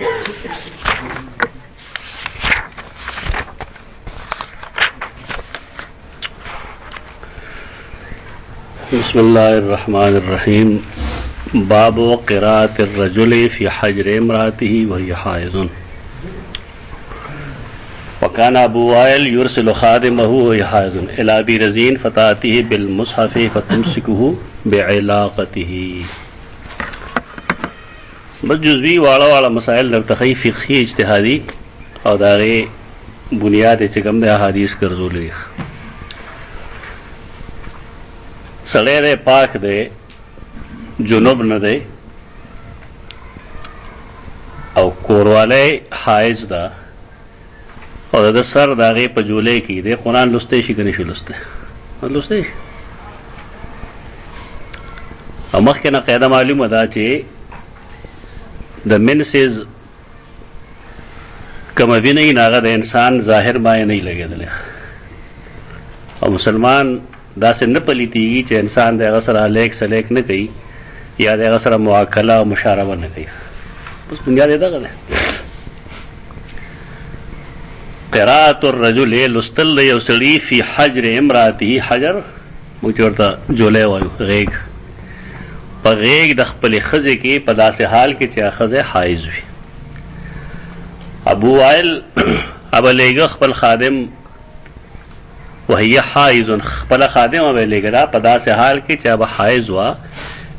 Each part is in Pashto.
بسم الله الرحمن الرحيم. باب قراءة الرجل في حجر امرأته وهي حائض. وكان أبو وائل يرسل خادمه وهي حائض إلى أبي رزين فتأتيه بالمصحف فتمسكه بعلاقته. بس جزوی والا مسائل نبتخی فقہی اجتہادی اور داغے بنیاد چکم دے احادیث کرزولی سڑے دے پاک دے جنوب نہ دے او کوروالے حائز دا اور دا سر داغے پجولے کی دے قرآن لستے شی کنی شو لستے لستے شی او مخ کے نا قیدہ معلوم ادا چے دا من سیز کم ابھی نہیں ناغا دا انسان ظاہر مائے نہیں لگے دلے اور مسلمان دا سے نہ پلیتیگی چے انسان دے غسر علیک سلیک نہ کئی یا دے غسر معاکلہ و مشاربہ نہ کئی بس بنیاد دا گا دے قراءت الرجل لستل یوسلی فی حجر امراتی حجر مجھورتا جولے وایو غیگ پا غیگ د خپل خزے کی پدا سے حال کی چا خزے حائز ہوئی. ابو وائل اب لیگا خپل خادم وہی حائز خپل خادم اب لیگا دا پدا سے حال کی چا حائز ہوا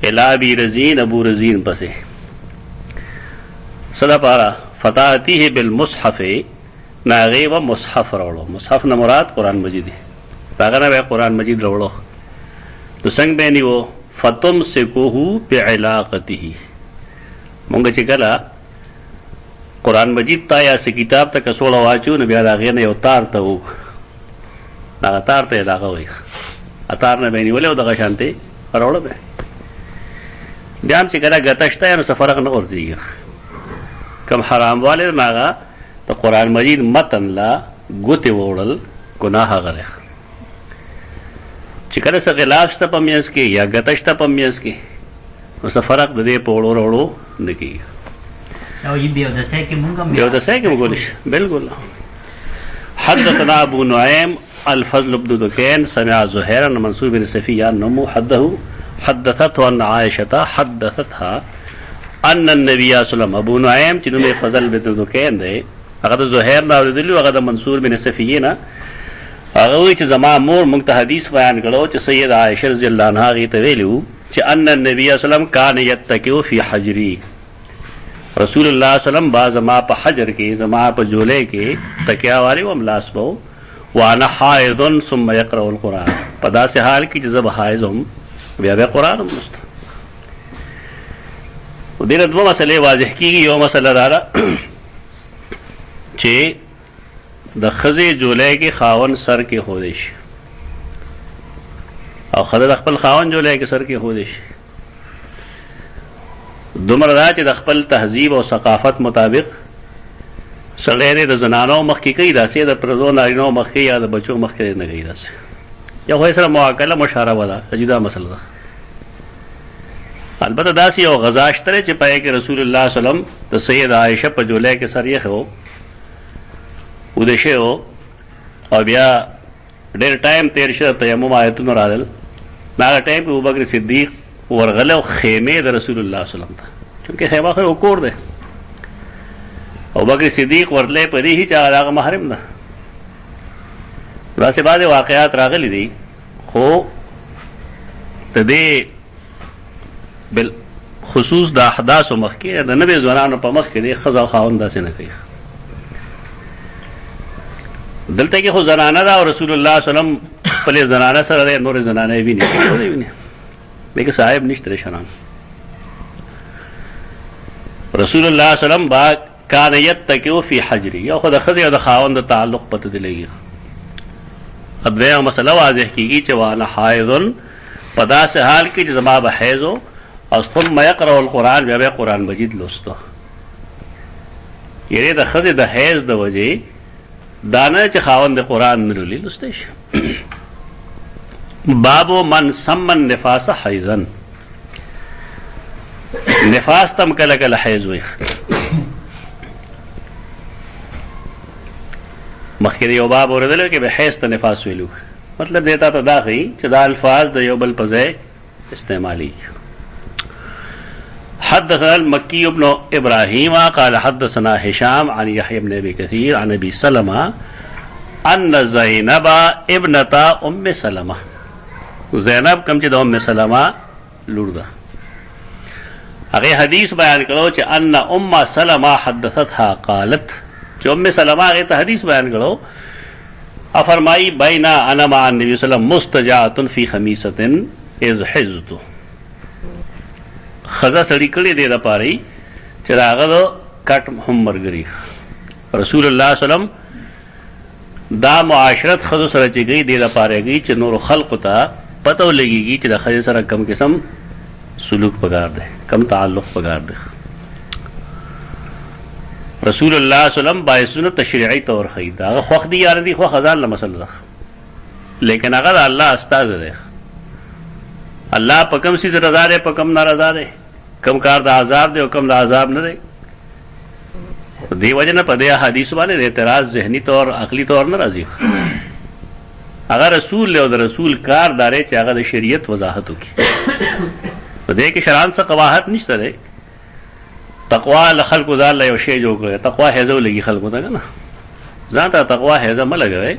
الا ابی رزین ابو رزین پسے صدا پارا فتاتی بالمصحف ناغی و مصحف روڑو. مصحف نہ مراد قرآن مجید تاغنا بے قرآن مجید روڑو تو سنگ بینی وہ فتم سکوہو بعلاقته مونگا چکلا قرآن مجید تا یا سے کتاب تا کسولا واچو نبی دا غیر یو تار تا ہو ناغا تار تا علاقہ ہوئی اتار نبینی ولی او دا غشانتے روڑا بے بیام چکلا گتشتا یا نو سفرق نور دیگا کم حرام والے ناغا تا قرآن مجید متن لا گوتے ووڑل گناہ غرخ چکر سے غلاف شتا پمیز کی یا گتشتا پمیز کی اس فرق دے پوڑو روڑو نکی یو دسے کہ مگولش بالکل. حدثنا ابو نعیم الفضل بن دکین سمع زہیر ان منصور بن صفیان نمو حدثته ان عائشتا حدثتها ان النبی صلی اللہ علیہ وسلم ابو نعیم چنو فضل بن دکین دے اگر زہیر ناوردلو اگر منصور بن صفینا اغوی چې زما مور مونږ ته حدیث بیان کړو چې سید عائشہ رضی اللہ عنہا غی ته ویلو چې ان النبی صلی الله علیه وسلم کان یتکئ فی حجری رسول اللہ صلی اللہ علیہ وسلم با زما په حجر کې زما په جولے کې تکیا والی و ملاس بو وانا حائض ثم يقرأ القرآن پدا سے حال کی جزب حائض ہم بیا بیا قرآن ہم مست دیر دو مسئلے واضح کی گئی. یو مسئلہ دارا چې د خزی جولے کے خاون سر کے خودش او خزی د خپل خاون جولے کے سر کے خودش دمر دا چې د خپل تہذیب او ثقافت مطابق سړی د زنانو مخ کې کوي داسې د پردو نارینو مخ کې یا د بچو مخ کې نه کوي داسې یا خو سره معاکله مشاربه ده جدا مسله ده. البته داسې یو غذا شته چې پای کې رسول الله صلی الله علیه وسلم د سید عائشہ په جولے کې سر یې خو ودشه ہو اور بیا ډیر ټایم تیر شه تیمم آیتونه راغل ناغه ټایم په ابوبکر صدیق ورغله خیمه د رسول الله صلی الله علیه وسلم چونکه خیمه خو کور ده ابوبکر صدیق ورله په دې چې هغه محرم ده راسه بعد واقعات راغلي دي خو تدې بل خصوص د احداث مخکې د نبی ځوانانو په مخ کې د خزا خاوند داسې نه کوي دلته کې خو زنانه دا او رسول الله صلی الله علیه وسلم خپل زنانه سره نور زنانه وی نه لیکن صاحب نشته شنان رسول الله صلی الله علیه وسلم با کان یتکئ فی حجری یا خود خزی د خاوند تعلق پته دلېږي. اب دغه مسله واضح کیږي چې وانا حائض پدا سے حال کی چې زما به حیض او ثم يقرأ القرآن بیا قرآن مجید لوستو یعنی د خزی د حیض د وجه دانا چې خاوند قرآن نه لولي لسته شي. باب من سمن نفاس حیضا نفاس تم کله کله حیض وي مخکې یو باب اورېدلی کې به حیض ته نفاس ویلو مطلب دیتا ته دا ښیي چې دا الفاظ د یو بل په ځای استعمالېږي. حدثنا المكي بن ابراهيم قال حدثنا هشام عن يحيى بن ابي كثير عن ابي سلمة ان زينب ابنه ام سلمة زینب کم چې د ام سلمة لور ده هغه حدیث بیان کړو چې ان ام سلمة حدثتها قالت چې ام سلمة هغه ته حدیث بیان کړو افرمائی بینا انا مع النبي صلی الله علیه وسلم مستجاعه فی خمیسه اذ حزت خزا سړی کړي دی د پاره چې راغلو کټ هم مرګري رسول الله صلی الله علیه وسلم دا معاشرت خزو سره چې گئی دی د پاره گئی چې نور خلق ته پته لګيږي چې د خزې سره کم قسم سلوک پکار دی کم تعلق پکار دی. رسول الله صلی الله علیه وسلم باعثونه تشریعي طور خیدا هغه خوخ دی یار دی خو خزان له مسله ده لیکن هغه الله استاد دی الله په کوم سي رضا ده په کوم ناراضه ده کم کار د عذاب دی او کم د عذاب نه دی دی وجه نه په دې حدیث باندې اعتراض ذهني طور عقلي طور نه راځي هغه رسول له د رسول کار داري چې هغه د شریعت وضاحت وکړي په دې کې شرعاً څه قواحت نشته ده تقوا لخلق ځان له یو شی جوړ کړي تقوا هيزو لګي خلکو ته کنه ځان ته تقوا هيزه م لګوي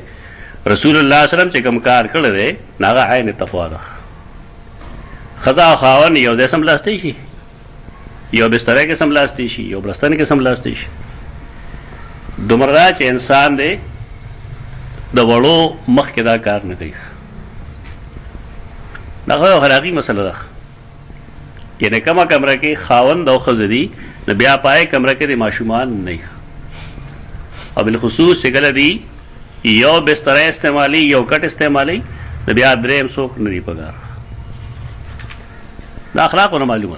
رسول الله صلی الله علیه وسلم چې کوم کار کړی دی هغه عین تقوا ده خدا خاون یو د سملاستی شي یو بستر کې سملاستی شي یو برستن کې سملاستی شي دومره چې انسان دی د وړو مخ کې دا کار نه کوي دا خو هراغي مسله ده یعنی کما کمره کې خاوند او خزدي د بیا پای کمره کې د ماشومان نه او بالخصوص چې کله دی یو بستر استعمالي یو کټ استعمالي د بیا دریم څوک نه دی پګار دا اخلاقونه معلومه.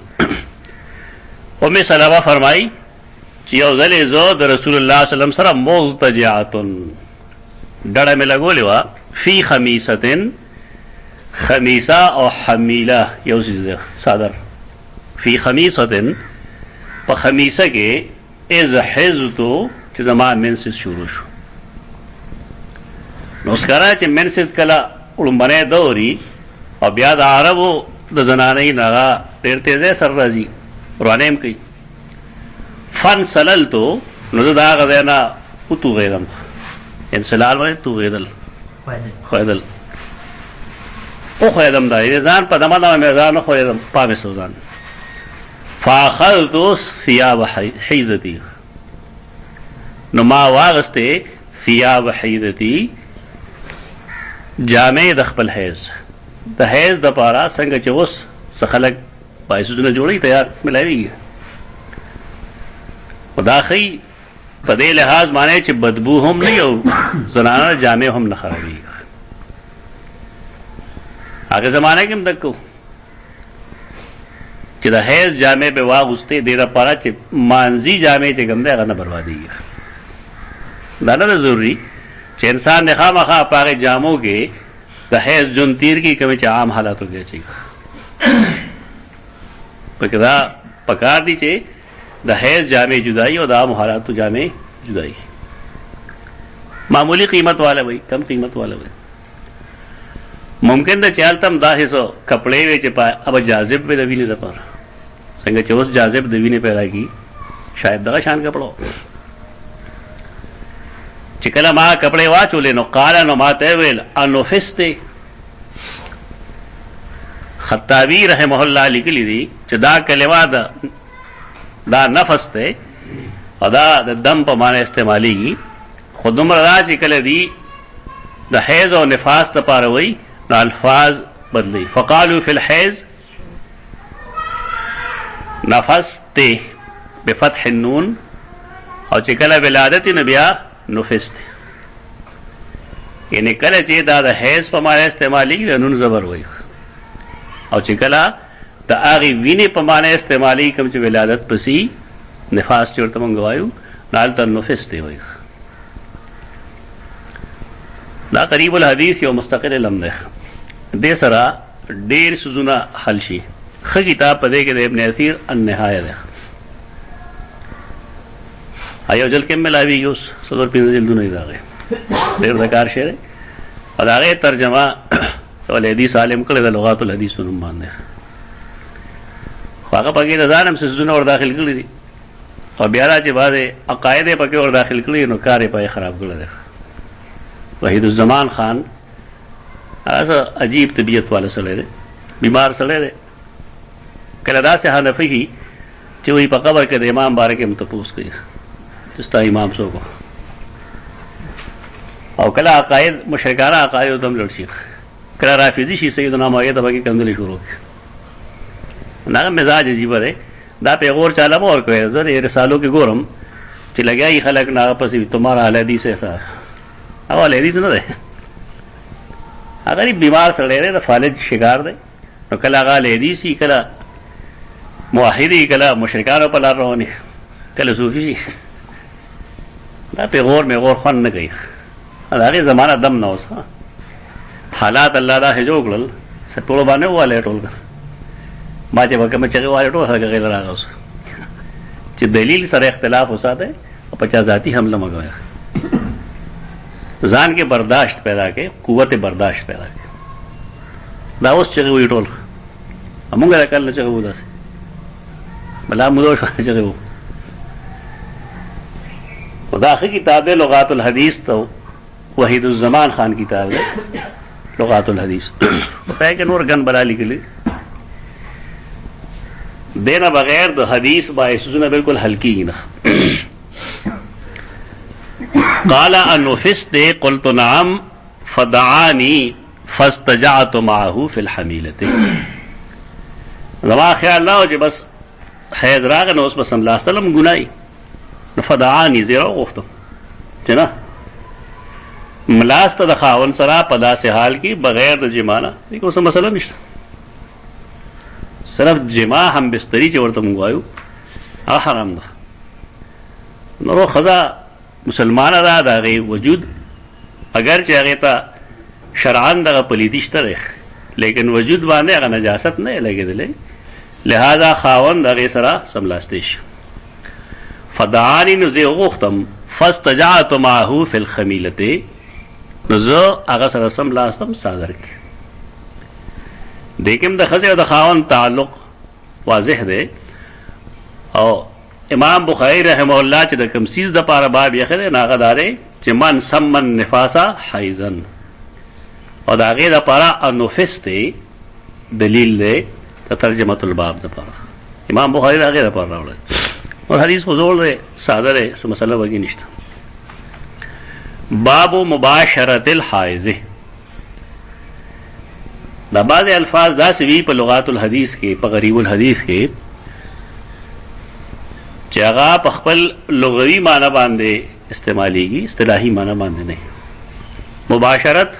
ام سلمہ فرمائی چې یو ځل زه د رسول الله صلی الله علیه وسلم سره مستجاعتن ډډه مې لګولې وه فی خمیستن خمیسه او حمیله یو څیز دی صادر فی خمیستن په خمیسه کې اذ حزتو چې زما منسس شروع شو نو ښکاره چې منسس کله لومبنی دوري او بیا د عربو د زنانې نه هغه ډېر تیزی سر راځي روانه هم کوي فن سللتو نو زه د هغه ځای نه وتوغېدم انسلال باندې توغېدل خوېدل وخوېدم دا ځان په دمه دمه مې ځان وخوېدم پام یې سو ځان فاخذتو ثياب حیضتي نو ما واغستې ثياب حیضتي جامې د خپل حیض د حیض د پاره څنګه چې اوس څه خلک بایسونه جوړي تیار ملاویږي خدا خی په دې لحاظ معنی چې بدبو هم نه یو زنانه جامې هم نه خرابېږي هغه زمانه کې هم دکو چې د حیض جامې به واغوستې دې لپاره چې مانځي جامې چې کوم دی هغه نه بربادېږي دا نه ضروري چې انسان نه خامخا په هغې جامو کې د حیض جون تیر کی کوي چې عام حالاتو کې اچي پکې دا پکار دي چې د حیض جامې جدائی او د عام حالاتو جامې جدائی معمولی قیمت والا وي کم قیمت والا وي ممکن ده چې هلته هم دا حصو کپړې وي چې اب جاذب وي د وینې دپاره څنګه چې اوس جاذب د وینې پیدا کړي شاید دغه شان کپړو چې کله ما کپړې واچولې نو قاله نو ما ته ویل انفستې خطابی رحمه الله لیکلی دي چې دا کلمه دا نفس ته او دا د دم په معنی استعمالیږي خو دومره دا چې کله دي د حیض او نفاس لپاره وایي نو الفاظ بدلی فقالوا فی الحیض نفست بفتح النون او چې کله ولادت نو بیا نفست یعنی کله چې دا د حیض په معنی استعمالیږي د نون زبر وایي او چې کله د هغې وینې په معنی استعمالي کوم چې ولادت پسې نفاس چې ورته مونږ وایو نو هلته نفس دی وایي دا قریب الحدیث یو مستقل علم دی دې سره ډېر څیزونه حل شي ښه کتاب په دې کې د ابن اثیر النهایه دی یو جلد کې ملاویږي اوس څلور پنځه جلدونه یې د هغې ډېر د کار شی دی او د هغې ترجمه ول حدیث عالم کړی د لغات الحدیث په نوم باندې خو هغه پکې د ځان هم څیزونه ور داخل کړي دي او بیا را چې بعضې عقاید یې پکې ور داخل کړي نو کار یې پکې خراب کړی دی وحید الزمان خان هغه عجیب طبیعت والا سړی دی بیمار سړی دی کله داسې حنفي وي چې وایي په قبر کې د امام باره کې هم تپوس کوي چې ستا امام څوک و او کله عقاید مشرکانه عقایدو ته هم لړ شي کله رافضي شي سیدنا معاویه ته پکې کنځلې شروع کړي هغه مزاج عجیبه دی دا پیغور چاله مه ورکوئ زه د رسالو کې ګورم چې لګیایي خلک نه هغه پسې تمہارا اهل حدیث ایسا او اهل حدیث نه دی هغه بیمار سړی دی د فالج شکار دی نو کله هغه اهل حدیث وي کله موحد وي کله مشرکانو په لار روان وي کله صوفي وي دا پیغور میغور خوند نه کوي د هغې زمانه دم نه اوس حالات الله داسې جوړ کړل ټولو باندې ووالی ټول ما چې به کومه چغې والی ټول خلک هغې ته راغه اوس چې دلیل سره اختلاف وساتئ او په چا ذاتي حمله مه کوئ ځان کې برداشت پیدا کړئ قوت برداشت پیدا کړئ دا اوس چغې وایي ټول مونږ د کل نه چغې وو داسې بلا موده شوه چغې وو خو دا ښه کتاب دی لغات الحدیث ته وحید الزمان خان کتاب دی لغات الحدیث پای کې نور ګن بلا لیکلي دینا بغیر د حدیث باعثونه بالکل حل کیږي نه قال انفست قلت نعم فدعاني فاستجعت معه في الحميله زما خیال نه چې بس حیض راغی نو اوس به سملاستلم ګناي فدعاني زیرا غوښتم چې نه ملاست د خاون سره په داسې حال کې بغیر د جما نه دې کومه مسله نشته صرف جما هم بستری چې ورته مونږ وایو هغه حرام ده نورو ښځه مسلمانه ده د هغې وجود اگر چې هغې ته شرعا دغه پلیدي شته دی لیکن وجود باندې هغه نجاست نه یې لګېدلی لہذا خاوند هغې سره سملاستی شي فدعاني نو زه یې وغوښتم فاستجعت معه فی الخمیلتې نو زه هغه سره سملاستم صادر کې دې کې هم د ښځې او د خاوند تعلق واضح دی او امام بخاری رحمه الله چې د کوم څیز دپاره باب یې ښه دی نو هغه دا دی چې من سمن نفاسا حیزن او د هغې دپاره انفس دی دلیل دی د ترجمة الباب دپاره امام بخاری د هغې دپاره راوړی اور حدیث خو زوړ دی ساده دی څه مسله وږي نشته باب مباشرت الحائض دا بعض الفاظ داسې وي په لغات الحدیث کې په غریب الحدیث کې چې هغه په خپل لغوي معنی باندې استعمالیږي اصطلاحي معنی باندې نه مباشرت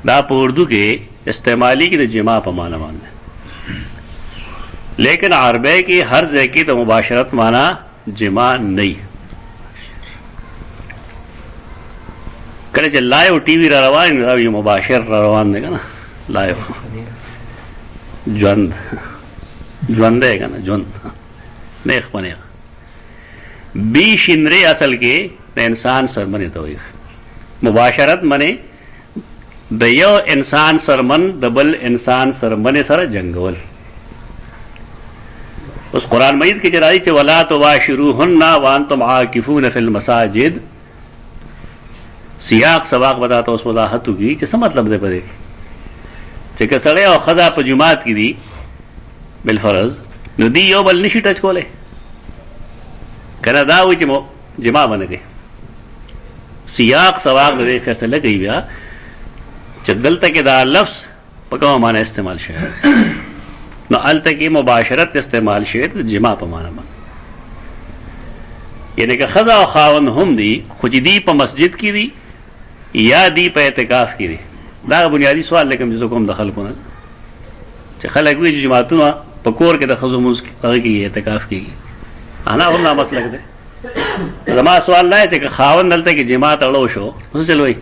دا په اردو کې استعمالیږي د جما په معنی باندې لیکن عربی کې هر ځای کې د مباشرت معنی جما نه کله چې لایو ټي وي را روان وي مباشر را روان دی که نه لایو ژوند دی که نه ژوند نیخ په نیخ بی شنرې اصل کې د انسان سرمنې ته وایي مباشرت منې د یو انسان سرمن د بل انسان سرمنې سره جنګول اوس قرآن مجید کې چې راځي چې ولا تباشروهن وانتم عاکفون فی المساجد سیاق سباق بتاتا اوس وضاحت وکړي چې څه مطلب دی په دې چې که سړی او ښځه په جومات کې دي بالفرض نو دی یو بل نشي ټچ کولی که نه دا وایي چې جما به نه کوي سیاق سباق د دې فیصله کوي بیا چې دلته کې دا لفظ په کومه معنی استعمال شوی نو هلته کې مباشرت استعمال شوی د جما په معنی باندې یعنی که ښځه او خاوند هم دي خو چې دی په مسجد کې دي یا دی په اعتکاف کې دي دا بنیادي سوال لکه چې کوم د خلکو نه چې خلک وایي چې جماعتونه په کور کې د ښځو مونځ هغه کې اعتکاف کېږي انا هم دا مسلک دی زما سوال دا دی چې که خاوند دلته کې جماعت اړو شو څه چل وایي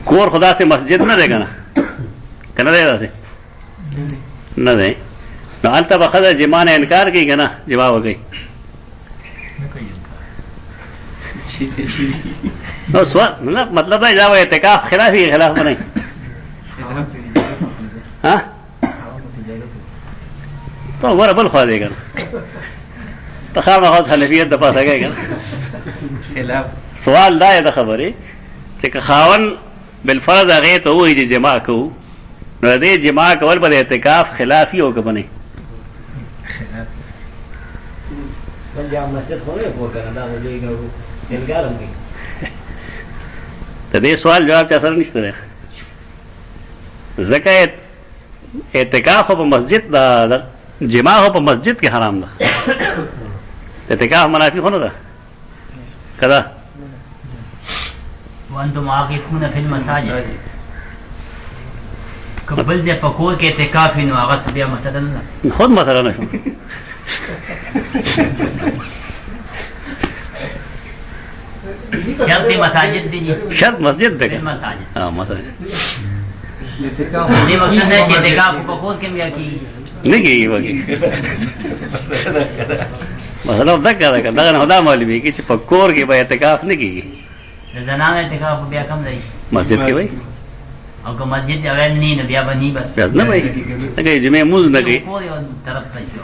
کور خدا سے مسجد نه دی که نه که نه دی داسې نه دی نو هلته به ښځه جما نه انکار کوي که نه جما به کوي نو سوال مطلب دا جاوه اعتکاف خلافی خلاف بنای ها تو ورا بل خوا دی کنه ته خامخا حنفیت د پاسه کوي کنه خلاف سوال دا د خبره چې خاون بالفرض هغه ته وایي چې جما کو نو دې جما کول په اعتکاف خلافی او کنه پنجاب مسجد خو نه وکړه دا دوی ګورو انګارم کوي ته دې سوال جواب چا سره نشته ده زکات اعتکاف په مسجد دا جما په مسجد کې حرام ده اعتکاف منافی خو نه ده کدا وانتم عاقفون فی المساجد قبل دې پکور کې اعتکاف نو هغه بیا مسله نه خود مسله نه شو شرط مساجد دي شرط مسجد ده مساجد ها مساجد دې مقصد ہے کہ اعتکاف پکور کې بیا کی نه کیږي وږي مسله دا کړه دا نه خدا معلومي کې چې پکور کې به اعتکاف نه کیږي زنانه اعتکاف بیا کم دی مسجد کې وای او که مسجد اول نه بیا بني بس نه وای هغه جمعه موز نه کوي کو یو طرف ته شو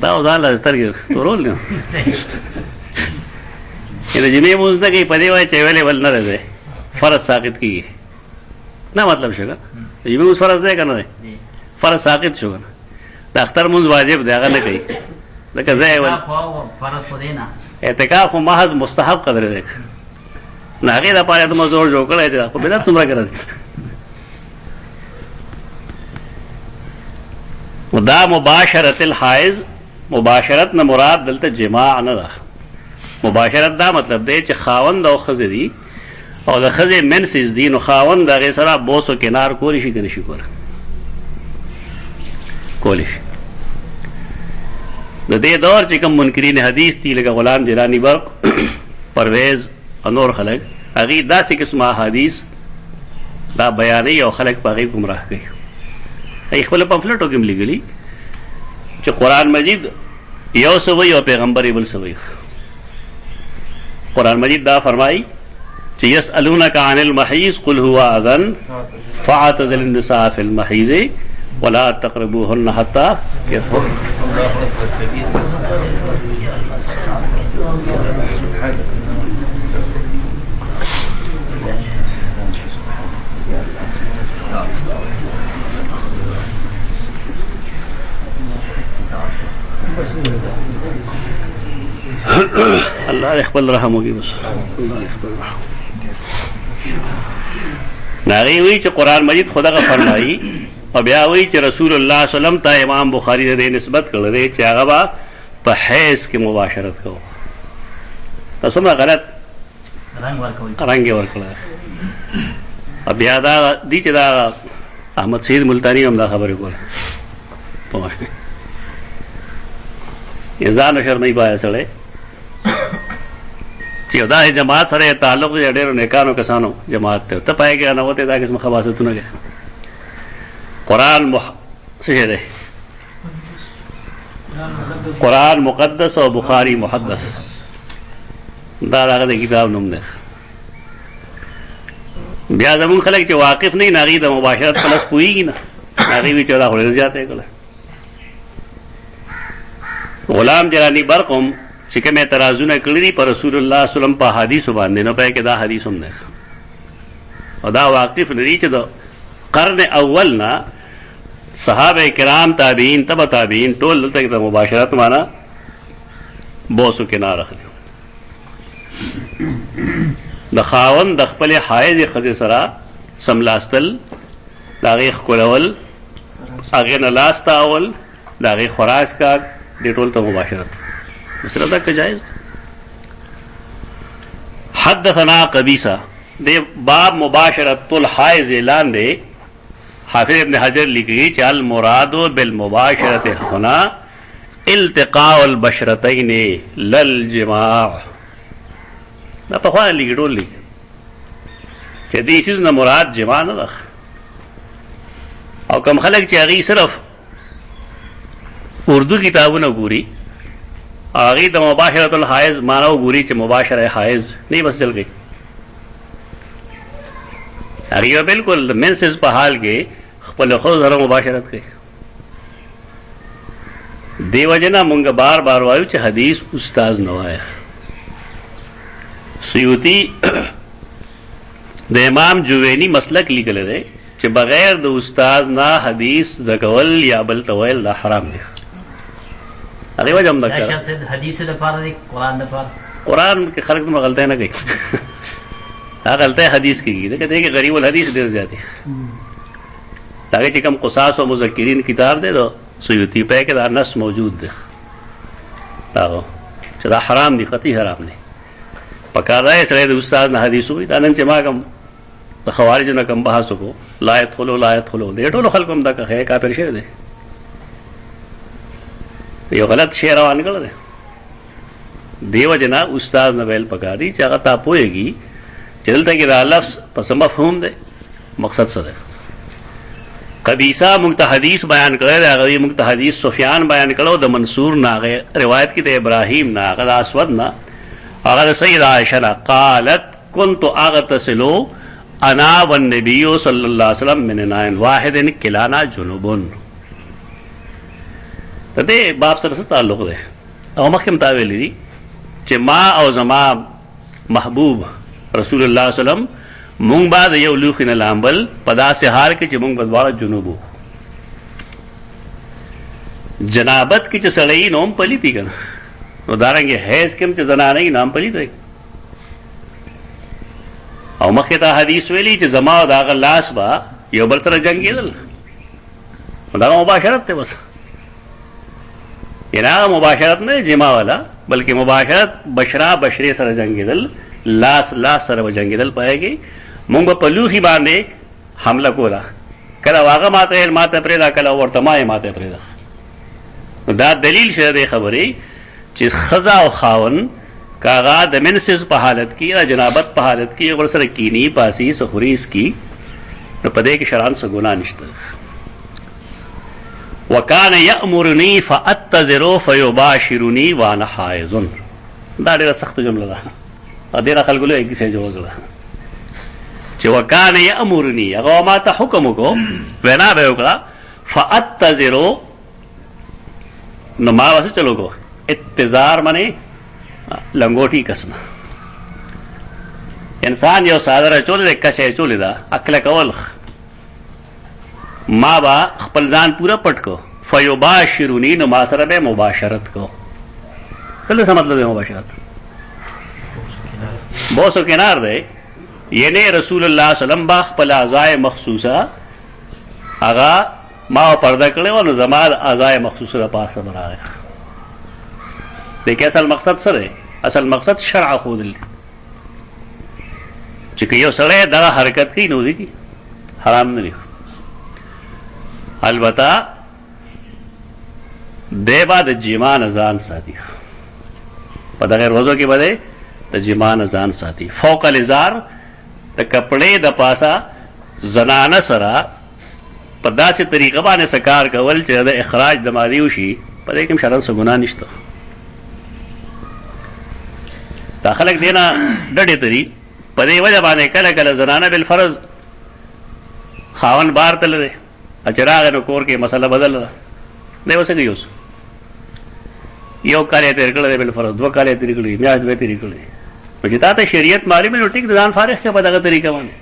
دا ځاله سترګې ورول نه یله جمعه موز نه کوي په دې وای چې ویلې ول نه راځي فرض ساقط کیږي نه مطلب شګه جمعه موز فرض ده کنه فرض ساقط شو کنه د اختر موز واجب دی هغه نه کوي لکه ځای ول فرض خو دینا اعتکاف محض مستحب قدر دی نه هغه د پاره د مزور جوړ کړی دی خو بل څومره کړی دا مباشرت الحائض مباشرت نه مراد دلته جماع نه ده مباشرت دا مطلب دی چې خاوند او خزه دي او د خزه منسز دي نو خاوند هغه سره بوسو کنار کولی شي کنه شي کولی شي د دې دور چې کوم منکرین حدیث دي لکه غلام جیلانی برق پرویز انور خلق هغه داسې قسمه حدیث دا بیانې او خلق پاغي گمراه کوي ای خپل پمفلټو کې ملګری چې قران مجید یو سوي او پیغمبر بل سوي قران مجید دا فرمایي چې يسالونك عن المحيض قل هو اذن فاعتزل النساء في المحيض ولا تقربوهن حتى يطهرن الله يخبل رحمه بس الله يخبل رحمه ناغي وی چې قران مجید خدای فرمایي او بیا وی چې رسول الله صلی الله علیه وسلم ته امام بخاری دې نسبت کړل چې هغه په حیض کې مباشرت کوي تاسو ما غلط رنگ ورکړل او بیا دا دي چې دا احمد سید ملتانی هم دا خبره کوله په ځان شرمې پای سره چې دا جماعت سره تعلق دې ډېر نیکانو کسانو جماعت ته ته پای کې نه وته دا قسم خواصتونه ده قرآن څه ده قرآن مقدس او بخاری محدث دا هغه کتاب نوم ده بیا زمون خلک چې واقف نه ناغي د مباشرت خلاص پويږي نه ناغي وی چودا خوري ځاته کله غلام جرانی برقم چې کوم اعتراضونه کړی پر رسول الله صلی الله علیه وسلم په حدیث باندې نو په کې دا حدیث هم نه او دا واقف لري چې د قرن اول نه صحابه کرام تابعین تبع تابعین ټول دلته د مباشرت معنا بوسو کې نه راخلي د خاون د خپل حایض خزه سره سملاستل داغه کولول هغه نه لاستاول داغه خوراک کا د ټول ته مباشرت مسله دا که جائز حدثنا قبیصه د باب مباشرت الحائض اعلان دی حافظ ابن حجر لکھی کہ المراد بالمباشرت هنا التقاء البشرتين للجماع دا په خوا لګړول دي چې دې چیز نه مراد جماع نه ده او کوم خلک چې هغه صرف اردو کتابونه ګوري هغه د مباشرت الحائز مانو ګوري چې مباشره حائز نه بس چل گئی هغه بالکل منسز په حال کې خپل خو سره مباشرت کوي. دیو جنا مونږ بار بار وایو چې حدیث استاد نه وایي. سیوطی د امام جوینی مسلک لیکل دی چې بغیر د استاد نه حدیث د کول یا بل تویل دا حرام دی. هغه وجه هم دا حدیث د پاره دی قران د پاره قران کې خلک نو غلطه نه کوي. هغه غلطه حدیث کېږي دا کته کې غریب الحدیث ډیر زیات دی. دا چې کوم قصاص او مذکرین کتاب دی دا سیوطی په کې دا نص موجود دی. دا چې دا حرام دی قطعی حرام دی. پکار ہے سره د استاد نه حدیث وي دا نن چې ما کوم د خوارجو نه کوم بحث وکړو لا يدخلوا دې ټول خلکو هم دا کوي کافر شه دي. یو غلط شی روان کړل دیو جنا استاد نه ویل پکاري چې هغه تا پويږي چې دلته کې دا لفظ پس مفهوم دی مقصد سره قبیصہ مقتحدیث بیان کړل هغه مقتحدیث سفیان بیان کړو د منصور ناغه روایت کې د ابراهیم ناغه د اسود نا هغه سیدہ عائشہ قالت كنت اغتسل انا والنبي صلی الله علیه وسلم من اناء واحد كلانا جنوب. دې باب سره تعلق دی او مخکې متاویل دي چې ما او زما محبوب رسول الله صلی الله علیه وسلم مونږ بعد یو لوخ نه لامبل پدا سه حال کې چې مونږ بدواړه جنوب جنابت کې چې سړی نوم پلی پی کنه نو دارنګه هیڅ کوم چې زنانه یې نام پلی دی او مخکې ته حدیث ویلي چې زما او دا غلاس با یو بل سره جنگیدل دا مباشرت ته بس ینا مباشرت نه جما والا بلکې مباشرت بشرا بشری سره جنگیدل لاس سره جنگیدل پایږي مونږ په لوخي باندې حمله کولا کله واغه ماته پرې دا کله ورته ماته پرې دا دلیل شه د خبرې چې خزا او خاون کاغا د منسز په حالت کې یا جنابت په حالت کې ور سره کینی پاسی سخریس کی نو پدې کې شران څه ګناه نشته. وکانه یامرنی فاتذر فیباشرنی وانا حائض. دا ډیره سخت جمله ده ا دې خلکو له کې څه جواب ده چې وکانه یامرنی هغه ما ته حکم وکړو وینا به وکړه فاتذر نو ما واسه چلو کو اتزار منی لنگوٹی کسنا انسان یو سادر چولې ده کشه چولې ده اکله کول ما با خپل ځان پورا پټ کو فیباشرونی نو ما سره به مباشرت کو. کله څه مطلب دی مباشرت بوسو کنار ده یعنی رسول الله صلی الله علیه وسلم با خپل اعضاء مخصوصه هغه ما پرده کړو نو زما اعضاء مخصوصه پاسه راغی. دیکھ اصل مقصد سره اصل مقصد شرع خود چې یو سره دا حرکت کوي نو دي حرام نه دي. البته د بعد جما نزان ساتي په دغه روزو کې بده د جما نزان ساتي فوق الازار د کپڑے د پاسا زنانه سره په داسې طریقه باندې سکار کول چې د اخراج د مالیو شي په دې کې شرن څه ګناه نشته. دا خلق دینا ډډې تری په دې وجه باندې کله کله زنانه بالفرض خاون بار تل لري اچراغ نو کور کې مسله بدل ده دی وسه دی اوس یو کال تیر کړل بالفرض دو کال تیر کړل میاش به تیر کړل چې تا ته شریعت ماری مې ټیک ځان فارغ کې په دغه طریقه باندې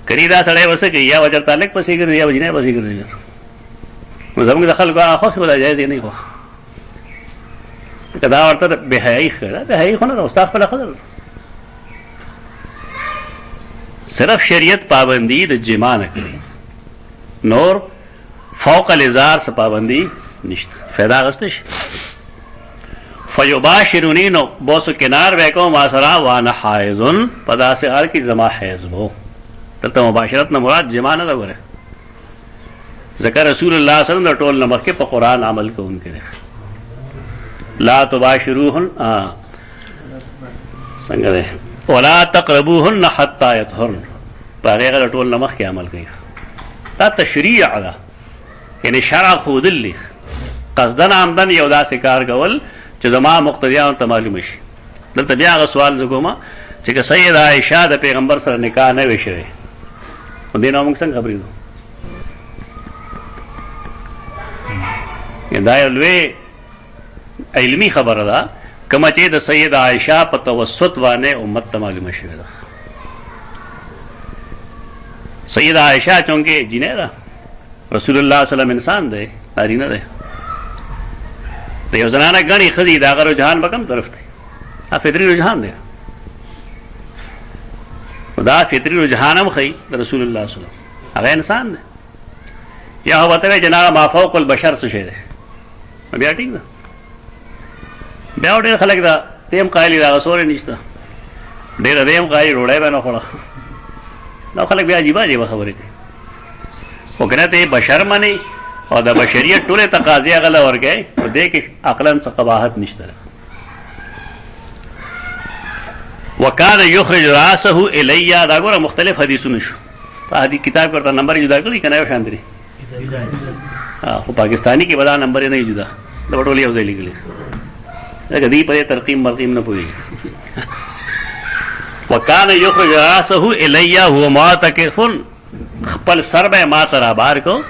کړي دا سړی وسه کې یا وجر تعلق پسې کړی یا وجنه پسې کړی نو زموږ د خلکو خو څه ولا جایز نه خو کدا ورته به حیاي خره به حیاي خو نه استاد په خبر صرف شریعت پابندی د جما نه کړی نور فوق الازار سے پابندی نشته فایده غستش فیباشرونی نو بوسو کنار وکو ما سرا وانا حائضن پدا سے ہر کی زما حیض بو تلته مباشرت نه مراد جما نه لګره ذکر رسول الله صلی الله علیه وسلم ټول نمبر کې په قران عمل کوونکې لا تباشروهن څنګه ده ولا تقربوهن حتى يطهرن هغه ټول نمخ کې عمل کوي دا تشریع ده یعنی شرع خود لی قصدن عمدن یو داسې کار کول چې زما مقتدیانو ته معلوم شي. دلته بیا هغه سوال زه کوم چې که سیده عایشه د پیغمبر سره نکاح نه وي شوی، نو دې نه موږ څنګه خبرېږو؟ دا یو لوی علمي خبره ده کومه چې د سیده عایشه په توسط باندې امت ته معلومه شوې ده. سیده عایشه چونکې جینۍ ده، رسول الله صلی الله علیه وسلم انسان دی، نارینه دی، د یو زنانه ګڼې ښځې د هغه رجحان به کوم طرف دی؟ دا فطري رجحان دی. دا فطري رجحان هم ښیي د رسول الله صلی الله علیه وسلم، هغه انسان دی. یا هو ورته وایي چې نه ما فوق البشر څه شی دی، بیا ټیک ده. بیا ډېر خلک دا تیم قایل دي، هغه سوری نشته، ډېره دیم قایل ډوډۍ به نه خوړه. دا خلک بیا عجیبه عجیبه خبرې کوي. خو که نه ته بشر منې او د بشریت ټولې تقاضې هغه له ورکوې، نو دې کې عقلاً څه قباحت نشته. وکانه یخرج راسه الیا، دا ګوره مختلف حدیثونه شو. په حدیث کتاب کې ورته نمبر یې جدا کړي که نه یو شان دي؟ خو پاکستاني کې به دا نمبر یې نه جدا، دا به ټول یو ځای لیکلي. ځکه دوی په دې ترقیم مرقیم نه پوهېږي. وکانه یخرج راسه الیا هو معتکف، خپل سر به ما ته رابار کو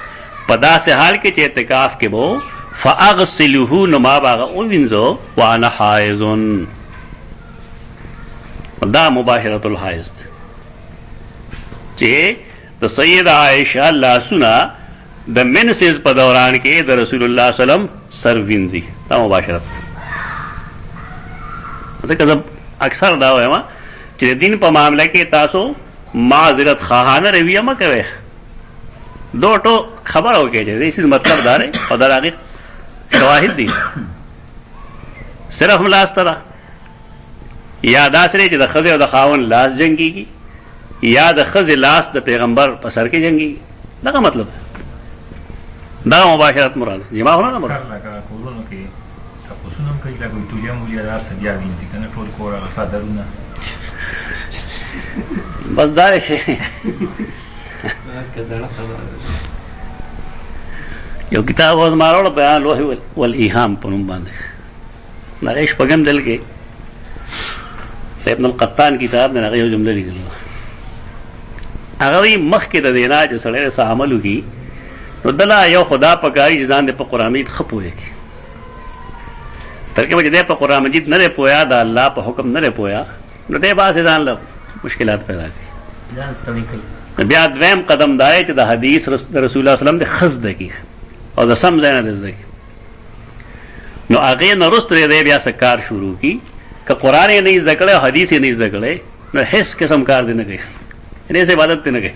په داسې حال کې چې اعتکاف کې به فاغسلوه، نو ما به هغه ووینځو وانا حائض. دا مباشرت الحائض چې د سیدة عائشہ لاسونه د منسز په دوران کې د رسول الله صلی الله علیه وسلم سر وینځي، دا مباشرت. ځکه زه اکثر دا وایم چې د دین په معامله کې تاسو معذرت خواهانه رویه مه کوئ. دو ټو خبره وکړئ چې دې مطلب دا دی او دا هغې شواهد دي. صرف لاس ته ده، یا داسې دی چې د ښځې او د خاوند لاس جنګېږي، یا د ښځې لاس د پیغمبر په سر کې جنګېږي. دغه مطلب دی، دغه مباشرت مراد جما خو نه ده مراد. بس دا دی یو کتاب اوس ما راوړه بیان الوحی والایهام په نوم باندې، د هغې شپږم دل کې ابن القطان کتاب دی، هغه یو جمله لیکلې وه. هغه وایي مخکې د دې نه چې سړی څه عمل وکړي، نو دله یو خدا پکاري چې ځان دی په قرآن مجید ښه پوه کړي. تر کومه چې دی په قرآن مجید نه دی پوهه، د الله په حکم نه دی پوهه، نو دی باسې ځان له مشکلات پیدا کړي. بیا دویم قدم دا دی چې د حدیث د رسول الله صلی الله علیه وسلم د ښه زده کړي او د سم ځای نه د زده کړي. نو هغې نه وروسته دی بیا څه کار شروع کړي. که قرآن یې نه زده کړی او حدیث یې نه زده کړی، نو هېڅ قسم کار دی نه کوي، یعنې هېڅ عبادت دی نه کوي.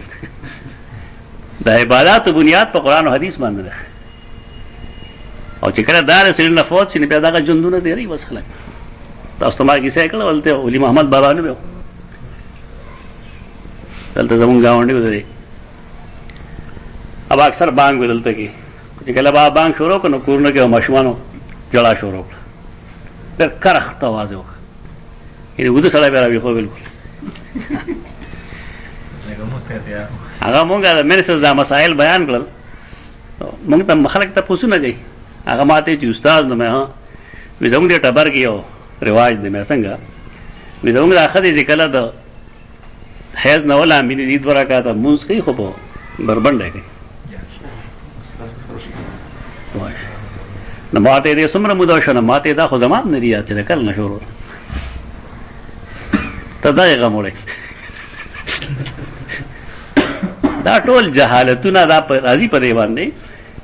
د عباداتو بنیاد په قرآن او حدیث باندې ده. او چې کله دا رسول نه فوت شي، نو بیا دغه ژوندونه تېروي بس خلک. تاسو ته ما کیسه یې کړه، هلته ولي محمد بابا نه و، دلته زمونږ ګاونډي و دی. اب اکثر بانګ وي دلته کې، چې کله به بانګ شروع کړو نو کورونه کې ماشومانو جړا شروع کړه، ډېر کرخته اواز یې وکړه، یعنې وده سړی بیا راویښو بالکل. هغه مونږ د منسز دا مسایل بیان کړل، مونږ ته خلک تپوسونه کوي. هغه ما ته چې استاد نو مې وي زموږ دې ټبر کې یو رواج دی، مې څنګه وي زموږ دا ښځې چې کله د حیض نه ولامبېږي، دې دوه رکعته لمونځ کوي، خو په بربنډی کوي. نو ما ته دې څومره موده وشوه، نو ما ته دا خو زما نه دي یاد چې د کله نه شروع ته دا یې غم وړی. دا ټول جهالتونه دا راځي په دې باندې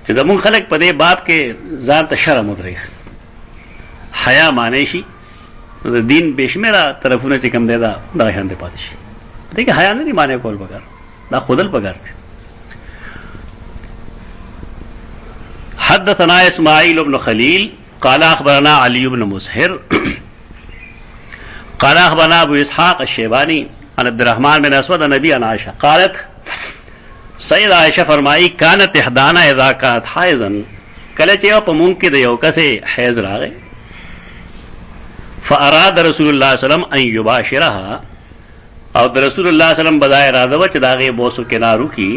چې زمونږ خلک په دې باب کې ځان ته شرم ودرېږي. حیا معنی شي نو د دین بې شمېره طرفونه چې کوم دی دا دغه شان دی پاتې شي. دې کې حیا نه دي معنی کول پکار، دا ښودل پکار دی. حدثنا اسماعیل بن خلیل قال اخبرنا علی بن مسهر قال اخبرنا ابو اسحاق الشیبانی عن عبد الرحمن بن اسود النبی عن عائشہ قالت، سید عائشہ فرمائی کانت احدانا اذا کانت حائضا، کله چې یو په مونږ کې د یو کسې حیض راغی، فاراد رسول الله صلی الله علیه وسلم ان یباشرها، او د رسول الله صلی الله علیه وسلم بدا اراده و چې د هغې بوسو کنار وکړي،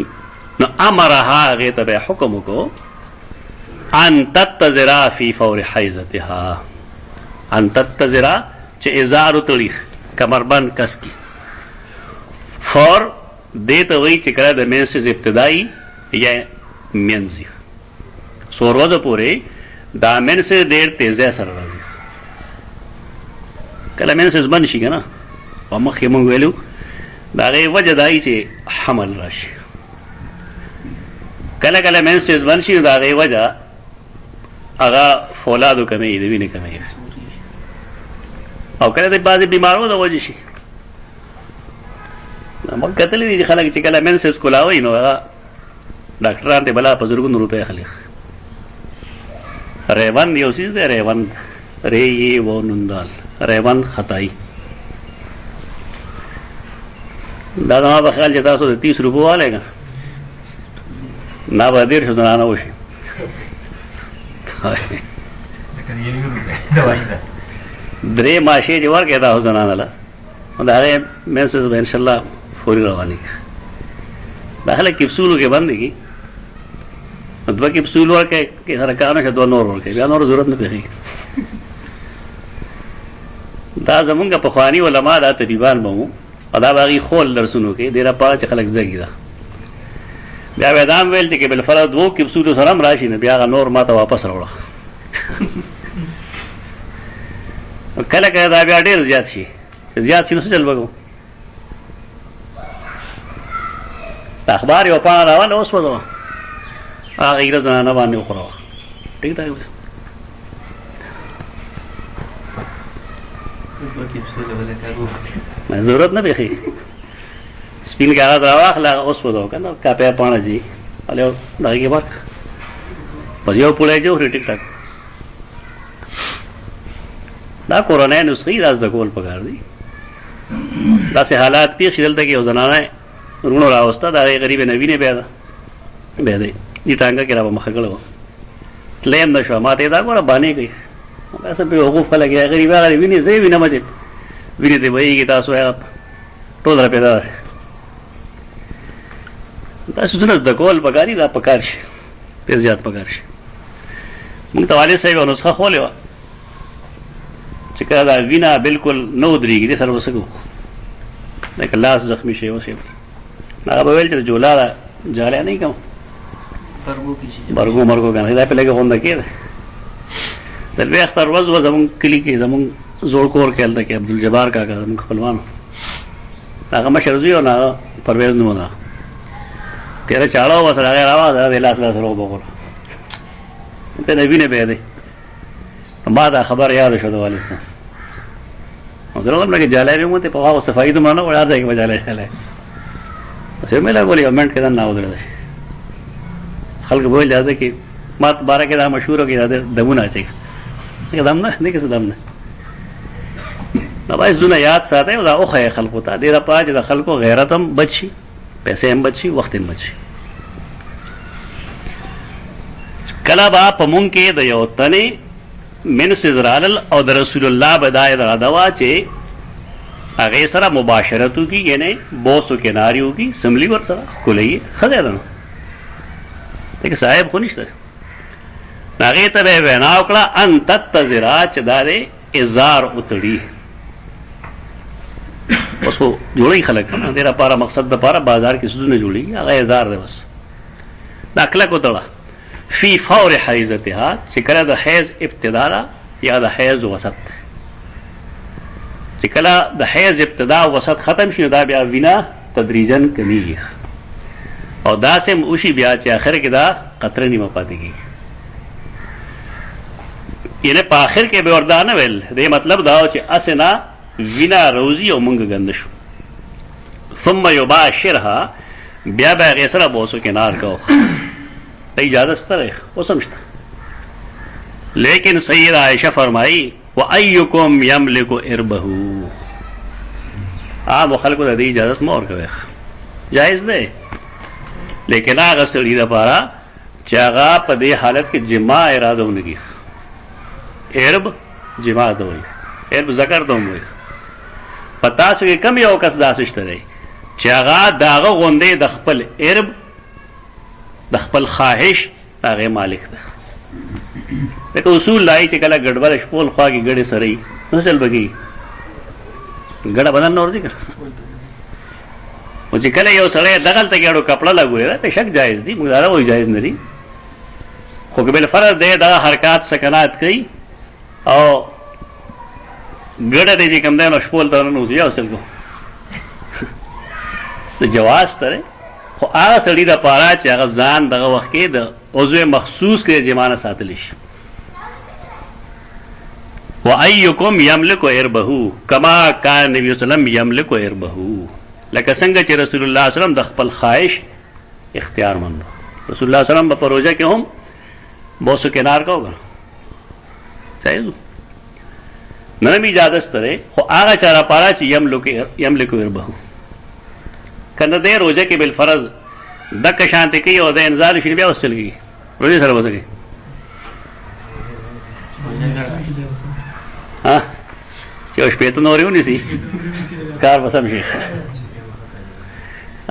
نو امرها، هغې ته به حکم وکړو ان تتذرا فی فور حیضتها، ان تتذرا چې ازار تړي کمربند کس کی، فور دې ته وایي چې کله د مینسز ابتدایي یا مینځي څو ورځو پورې دا مینسز ډېر تیزی سره راځي. کله مینسز بند شي که نه، په مخکې مونږ ویلو د هغې وجه دا چې حمل راشي. کله کله مینسز بند شي نو د هغې وجه هغه فولادو کمی د وینې کمی، او کله د بعضې بیمارو د وجې شي. موږ کتلی دي چې خلک چې کله مینسز کولاوي نو هغه ډاکټران ته بلا په زرګونو روپۍ اخلي. ریوند یو څیز دی، ریوند ری و نوندال، ریوند خطائی. دا زما په خیال چې تاسو د 30 روپو والی که نه به 150 زنانه وشي. درې ماشې چې ورکړې تاسو زنانه له نو د هغې مینسز به انشاءالله فوري روانې کړي. دا خلک کپسولو کې بند کړي، 2 کپسول ورکړي که سره کار نه شي 2 نور ورکړي، بیا نور ضرورت نه پېښېږي. دا زمونږ پخواني علما دا طبیبان به وو او دا به هغې خول درسونو کې ډېره پاره چې خلک زده کړي. دا بیا به یې دا هم ویل چې که بالفرض 2 کپسولو سره هم راشي نو بیا هغه نور ما ته واپس راوړه. کله کله دا بیا ډېر زیات شي، زیات شي نو څه چل به کوو؟ د اخبار یو پاڼه راواله اوس وځوه، هغه ایره زنانه باندې وخوروه. ټیک ده، ضرورت نه پېښېږي. سپین کاغذ راواخله هغه اوس وځوه که نه کاپۍ پاڼه ځي هلې دغه کې ورکړه، بس یو پوړی چې وخوري ټیک ټاک. دا کورنۍ نسخې دا زده کول پکار دي. داسې حالات پېښ شي دلته کې یو زنانه رونو راوسته، د هغې غریبې نه وینې بیا ده بیا دی دې ټانګه کې را به مخه کړې وه، تللی هم نه شوه. ما ته یې دا ګوره بانې کوي، داسې پرې وقوف خلک یې غریب هغه وینې زه یې وینم چې وینې ته بهېږي، تاسو هغه ټول را پیدا ده. دا څیزونه زده کول پکار دي، دا پکار شي، ډېر زیات پکار شي. مونږ ته والد صاحب یوه نسخه ښولې وه چې کله دا وینه بلکل نه ودرېږي دې سره به څه کوو، لکه لاس زخمي شي اوس یې هغه به ویل چې جولا ده جالی نه کوم برګو مرګو کنه دا په لګه غونډه کېده. د لوی اختر ورځ وه زمونږ کلي کې زمونږ زوړ کور کې هلته کې عبدالجبار کاکا زمونږ خپلوانو هغه مشر زوی و نه، هغه پرویز نوم ده، تېره چاړه وه ورسره هغې راواخله د لاس لاس روغ بغوله ته د وینې بیا دی. ما دا خبر یاده شو د والد صاحب، او زه راغلم لکه جالی بیا مونته په هغه صفایي دومره نه وړ هر ځای کې به جالی شالی بس یې مې لګولې یو منټ کې دننه ودرېدی. خلک به ویل دا کې ما باره کې دا مشهوره کې دا دمونه اچوي، دغه دم نه دې کې څه دم نه. دا باید زونه یاد ساتئ او دا وښیئ خلکو ته، دې دپاره چې د خلکو غیرت هم بچ شي، پیسې هم بچ شي، وخت هم بچ شي. کله به په مونږ کې د یو تنې منسز رالل او د رسول الله به دا اراده وه چې هغې سره مباشرت وکړي، یعنې بوس و کنارې وکړي، سملي ورسره ښکلوي، ښه دی ده نو لکه صاحب خو نشته. نو هغې ته به یې وینا وکړه ان تتذرا چې دا دی ازار وتړي. اوس خو جوړوي خلک دې لپاره مقصد دپاره بازار کې څیزونه جوړېږي، هغه ازار دی بس. دا کلک وتړه فی فور حیضتها چې کله د حیض ابتدا ده یا د حیض وسط ده. چې کله د حیض ابتدا وسط ختم شي نو دا بیا وینه تدریجن کمیږي او داسې هم وشي بیا چې آخر کې دا قطره نیمه پاتې کېږي. یعنې په آخر کې به وردا نه ویل، دې مطلب دا و چې هسې نه وینه روزي او مونږ ګنده شو. ثم یباشرها بیا به هغې سره بوس و کنار کوو، د اجازه شته دی اوس هم شته. لیکن سید عائشہ فرمائی وَأَيُّكُمْ يَمْلِكُ إِرْبَهُ، عامو خلکو ته د اجازت مه ورکوئ، جایز دی، لیکن هغه سړي دپاره چې هغه په دې حالت کې جما اراده ونه کړي. ارب جما ته وایي، ارب ذکر ته هم وایي. په تاسو کې کم یو کس داسې شته دی چې هغه د هغه غوندې د خپل ارب د خپل خواهش د هغې مالک ده، لکه اصول لای چې کله ګډوډ شپول خوا کې ګډې سره یي نو چل بګي ګډه بدن نور دي که او چې کله یو سړی دغلته ګړو کپړه لګوي ته شک جایز دي موږ دا وایو جایز نه دي خو که بل فرض دی دا حرکات سکنات کوي او ګډه دی چې کوم دی نو شپول ته ننوځي یا وصل کو د جواز ترې خو هغه سړي دپاره چې هغه ځان دغه وخت کې د عضو مخصوص کې جمانه ساتلی شي وَأَيُّكُمْ يَمْلِكُ عِرْبَهُ كَمَا كَانَ النبي صلی الله علیه وسلم يَمْلِكُ عِرْبَهُ لکه څنګه چې رسول الله صلی الله علیه وسلم د خپل خواهش اختیار مند رسول الله صلی الله علیه وسلم په روزه کې هم بوسو کنار کا ہوگا صحیح نرم اجازت ترے خو آغا چارا پارا چی یملکو عربہو کنده دے روزه کې بالفرض دک شانتی کی او دے انزال شنی بیا وستل گئی روزه سر وزا گئی چی اوش پیتو نوری ہونی سی کار بسم شیخ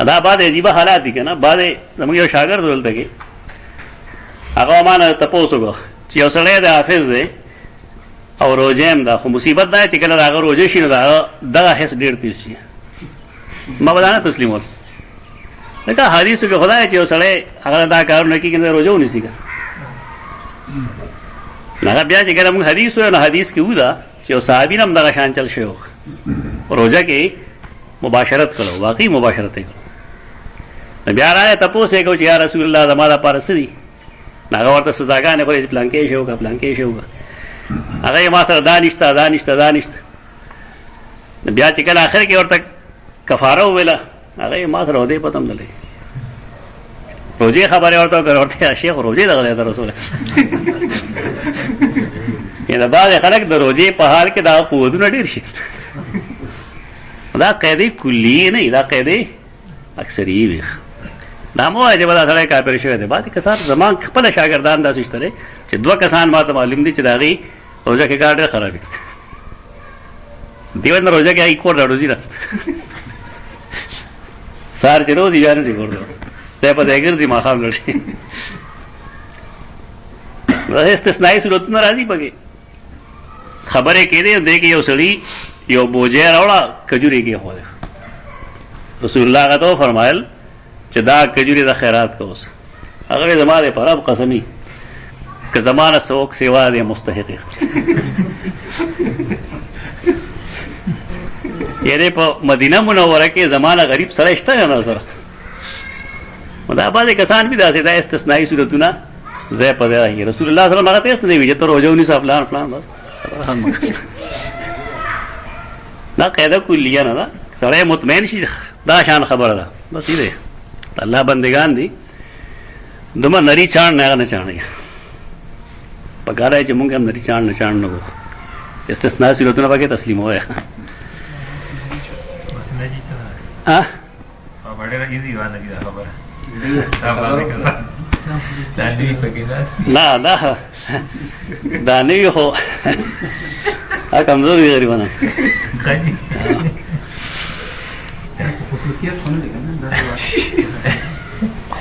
دا بعد عجیبہ حالات دی کنا بعد زمان یو شاگرد دولتا کی هغه مانه تپوسو کو چې یو سړی د حافظ دی او روزه هم ده خو مصیبت دا چې کله هغه روزه شي نو دغه حس ډېر تیز شي ما به دا نه تسلیمول لکه حدیثو کې خدای چې یو سړی هغه دا کارونه کوي کنه روزه ونیسي که هغه بیا چې کله موږ حدیث وایو نو حدیث کې ودا چې یو صحابي هم دغه شان چل شوی روزه کې مباشرت کړو واقعي مباشرت یې کړو بیا راغی تپوس یې کو چې یا رسول الله زما دپاره څه دي هغه ورته سزاګانې خوري چې پلانکې شی وکړه پلانکې شی وکړه هغه ما سره دا نشته بیا چې کله آخر کې ورته کفاره وویله هغه ما سره ودې پته هم نه لګي روزې خبرې ورته وکړه ورته شیخ روزې دغه دی رسوله یعنې بعضې خلک د روزې په حال کې دا قوتونه ډېر شي دا قاعدې کلیې نه دا قاعدې اکثري وي دا مو وایي چې به دا سړی کافر شوی دی بعضې کسان زما خپله شاګردان داسې شته دی چې دوه کسان ما ته معلوم دي چې د هغې روزه کې کار ډېر خراب وي دې وجه نه روزه کې هغې کور راډوځي نه سهار چې روزي بیا نه دي کور دی په ځای ګرځي ماښام لړ شي استثنایي صورتونه راځي پکې خبرې کېدې دی کې یو سړي یو بوجۍ راوړه کجورې کېښودې رسول الله هغه ته وفرمایل چې دا کجورې د خیرات که اوس هغه زما د پرب قسمي که زما نه څوک سوا دی مستحق یعنې په مدینه منوره کې زما نه غریب سره شته نه سره دا بعضې کسان بي داسې دا استثنایي صورتونه ځای په ځای راځي رسول الله صلی الله علیه وسلم هغه ته هېڅ نه دی وي چې ته روژه ونیسه فلان بس دا قاعده کلیه نه ده سړی مطمئن شي دا شان خبره ده بس یې دی الله بندگان دي دومره نری چاڼ نه هغه نه چاڼوي پکار دی چې مونږ هم نری چاڼ نه چاڼ نه وکړو استثنا صورتونه پکې تسلیم ووایه نه دا نوي خو هغه کمزور وي غریبانه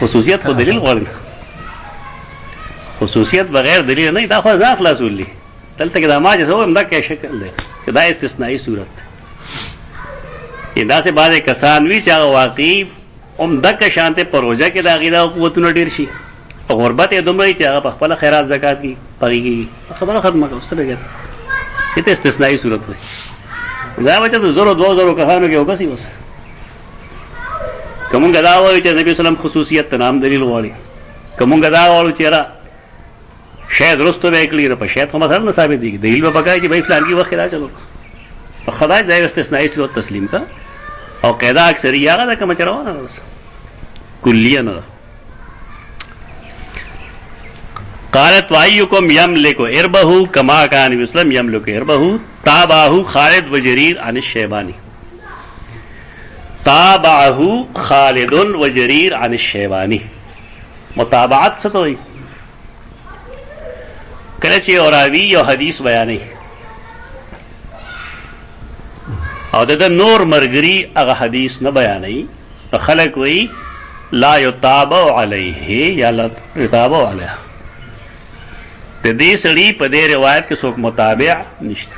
خصوصیت خو دلیل غواړي خصوصیت بغیر دلیل نه دا خو ځان خلاصول دي دلته کې دا ما چې ووایم دا کې شکل دی چې دا استثنایي صورت دی داسې بعضې کسان وي چې هغه واقعي هم دکه شانتې په روژه کې د هغې دا قوتونه ډېر شي په غربت یې دومره وي چې هغه په خپله خیرات زکات کړي په هغې کېږي خبره ختمه کړه څه بګر دې ته استثنایي صورت وایي دا وجه د 2,000 کسانو کې وبسي اوس که مونږ دا وایو چې نبي وسلم خصوصیت ته نام دلیل غواړي که مونږ دا وایو چې یاره شاید رستو به یې کړي په شاید خو مثلا نه ثابت دي دلیل به پکار چې بھائی فلانکي وخت دا چلو په خدای ځای استثنایي صورت تسلیم کا او قاعده اکثري هغه ده کومه چې روانه ده کلیه نه ده قالت وأيكم يملك عربه كما كان النبي صلى الله عليه وسلم يملك عربه تابعه خالد وجرير عن الشيباني تابعه خالد وجرير عن الشيباني متابعت څه ته وایي کله چې یو راوي یو حدیث بیانوي او د نور مرګري هغه حدیث نه بیانوي نو خلک وایي لا یتابع علیه یا لا یتابع علیه د دې سړي په دې روایت کې څوک متابع نشته.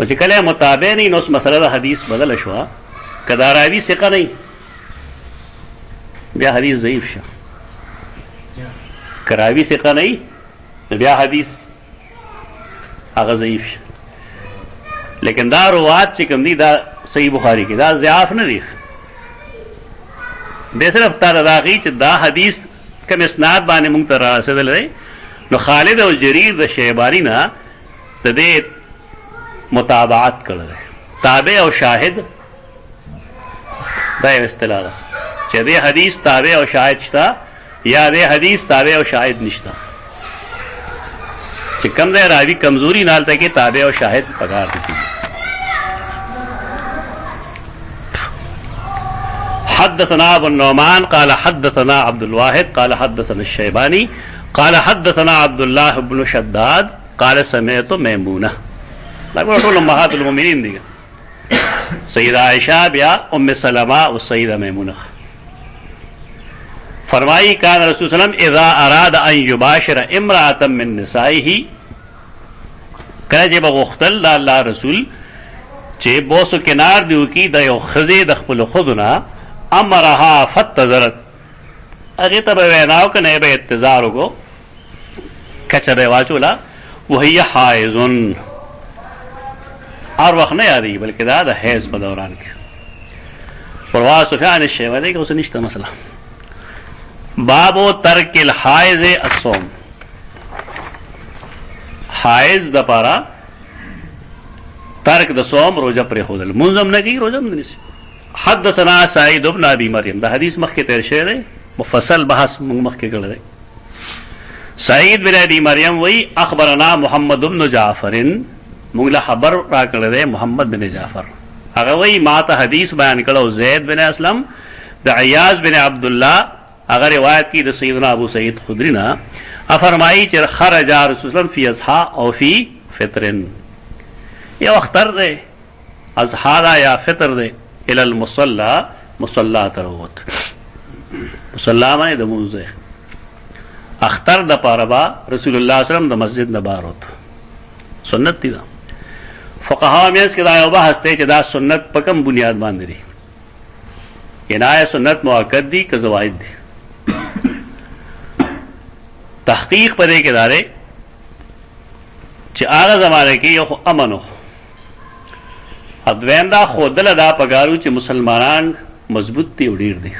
او چې کله متابع نه نو مسله د حدیث بدل شو، کدا راوي ثقه نه بیا حدیث ضعیف شو، کراوي ثقه نه بیا حدیث هغه ضعیف شو. لیکن دا روایت چې کوم دي دا صحیح بخاری کې دا ضعاف نه دي، د صرف تر راغی چې دا حدیث کوم اسناد باندې مونږ ته رسیدل دی نو خالد او جریر د شیبانی نه د دې متابعت کړل. تابع او شاهد دا یو اصطلاح ده چې دې حدیث تابع او شاهد شته یا دې حدیث تابع او شاهد نشته. چې کم ځای راوي کمزوري نه هلته کې تابع او شاهد پکار دي. حدثنا ابو النعمان قال حدثنا عبد الواحد قال حدثنا الشيباني قال حدثنا عبد الله بن شداد قال سمعت ميمونه. دا ټول امهات المؤمنین دي، سیدہ عائشہ بیا ام سلمہ او سیدہ میمونہ. فرمائی کان رسول صلی اللہ علیہ وسلم اذا اراد ان یباشر امرأة من نسائه، کله چې بغختل دا الله رسول چې بوسو کنار دیو کی د یو خزه د خپل خودنا امرها فتذرت، هغه ته ویناو کنه به انتظار وکړو کچره واچولا وهي حائزن، ہر وقت نہیں آ رہی بلکہ دا حیض په دوران کې. پرواز سفیان الشیبانی کې اوس نشته مسئلہ. باب ترک الحائض الصوم، حائض د پارا ترک د صوم روزه پر خودل منظم نه کی روزه نه نسی. حدثنا سعید بن ابي مريم، دا حدیث مخکې تیر شوی دی، مفصل بحث مخکې کړی دی. سعید بن ابي مريم وی اخبرنا محمد بن جعفر، موږ له خبر را کړی دی محمد بن جعفر، هغه وی ما ته حدیث بیان کړو زید بن اسلم د عیاض بن عبد الله، هغه روایت کی د سیدنا ابو سعید خدری نه افرمایي چې خرج رسول الله فی اضحى او فی فطر، یو اختر دی اضحى یا فطر دی الى المصلى، مصلى تروت مصلى باندې د موزه اختر د پاره با رسول الله صلی الله علیه وسلم د مسجد نه بار وت سنت دی. فقها میس کې دا یو بحث دی چې دا سنت په کوم بنیاد باندې دی، کنایه سنت مؤکد دی که زوائد دی. تحقیق پدې کې دارې چې هغه زمانه کې یو امن و ادوین دا خودل دا پګارو چې مسلمانان مضبوط دي او ډیر دي،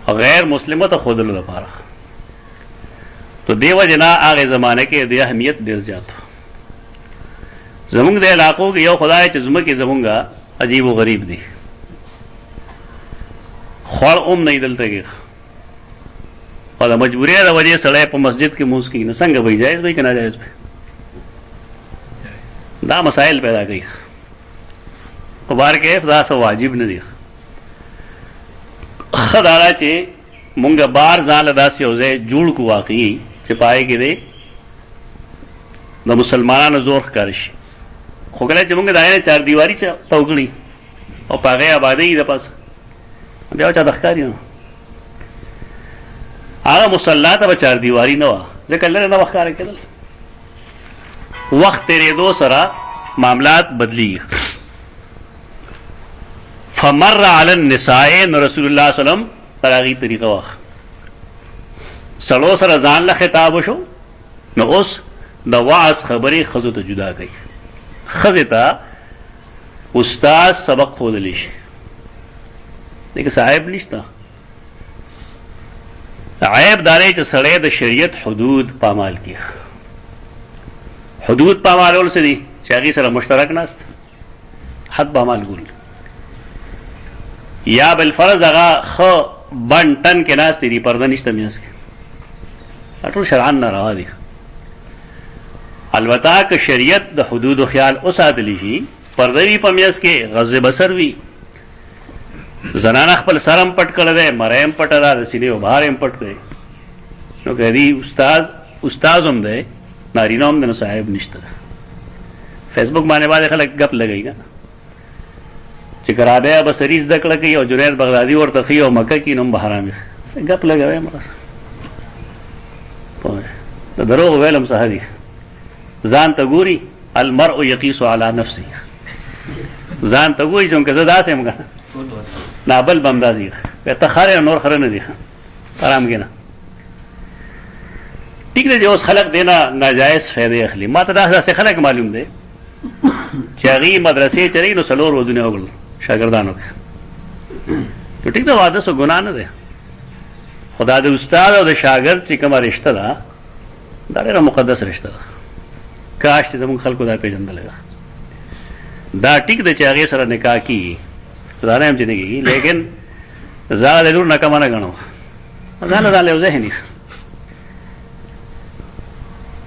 غیر مسلمه ته خودل لپاره تو دیو جنا هغه زمانه کې د اهمیت ډیر زیات. زمونږ د علاقو کې یو خدای چې زمکه زمونږه عجیب و غریب دي، خور نه دلته کې او د مجبورۍ د وجې سړی په مسجد کې مونځ کوي، نو څنګه به جایز دی که ناجایز دی؟ دا مسائل پیدا کوي. په بار کې دا څه واجب نه دي. ښه دا ده چې مونږ بار ځان له داسې یو ځای جوړ کړو واقعي چې پای کې دی د مسلمانانو زور ښکاره شي. خو کله چې مونږ د هغې چار دیواري توکړي او په هغې آبادۍ د پاسه بیا چا د ښکاري نه هغه مصلا ته به چار دیواري نه وه، ځکه لرې نه به ښکاره کېدل. وخت تېرېدو سره معاملات بدلیږي. فمر علی النساء، نو رسول الله صلی الله علیه وسلم پر هغې طریقه وه سړو سره ځان له خطاب وشو، نو اوس د وعظ خبرې ښځو ته جدا کوي. ښځې ته استاد سبق ښودلی شي، دیکھه صاحب نشته. عیب داره چې سړی د شریعت حدود پامال کړي. حدود پامالول څه دي چې هغې سره مشترک ناست حد پامال ګول، یا بالفرض هغه ښه بند ټن کې ناست دي پرده نشته میاس کې، دا ټول شرعاً ناروا دي. البته که شریعت د حدود خیال وساتلی شي، پرده وي په میاس کې، غض بصر وي، زنانه خپل سرم پټ کړی دی، مریم پټه ده، د سینې و بهر هم پټ دی، نو که دی استاز هم دی نارینه هم دی، نو صاحب نشته ده. فیسبوک باندې باندې خلک ګپ لګوي نه چې که رابعه بصري زده کړه کوي او جنید بغدادي ورته ښي او مکه کې نو هم به حرام وي، ګپ لګوي مړه. د دروغ ویلم څه دي ځان ته ګوري المرء یقیس علی نفسه ځان ته ګوري چې زه داسې یم کنه نابل بمدا دي ته خره نور خره نه دي آرام کېنه ٹھیک دی اوس خلق دینا ناجائز فائدې اخلي ما ته داسې خلق معلوم دی چې هغې مدرسې چلی نو څلور ورځونه وکړل شاګردانو کې نو ټیک ده واده څه ګناه نه دی خو دا د استاد او د شاګرد چې کومه رشته ده دا ډېره مقدس رشته ده کاش چې زموږ خلکو دا پېژندلی ده دا ټیک ده چې هغې سره نکاح کېږي دا نه هم چې نه کېږي لیکن زه د لور نه کمه نه ګڼم ځان له ځان له یو ذهن دي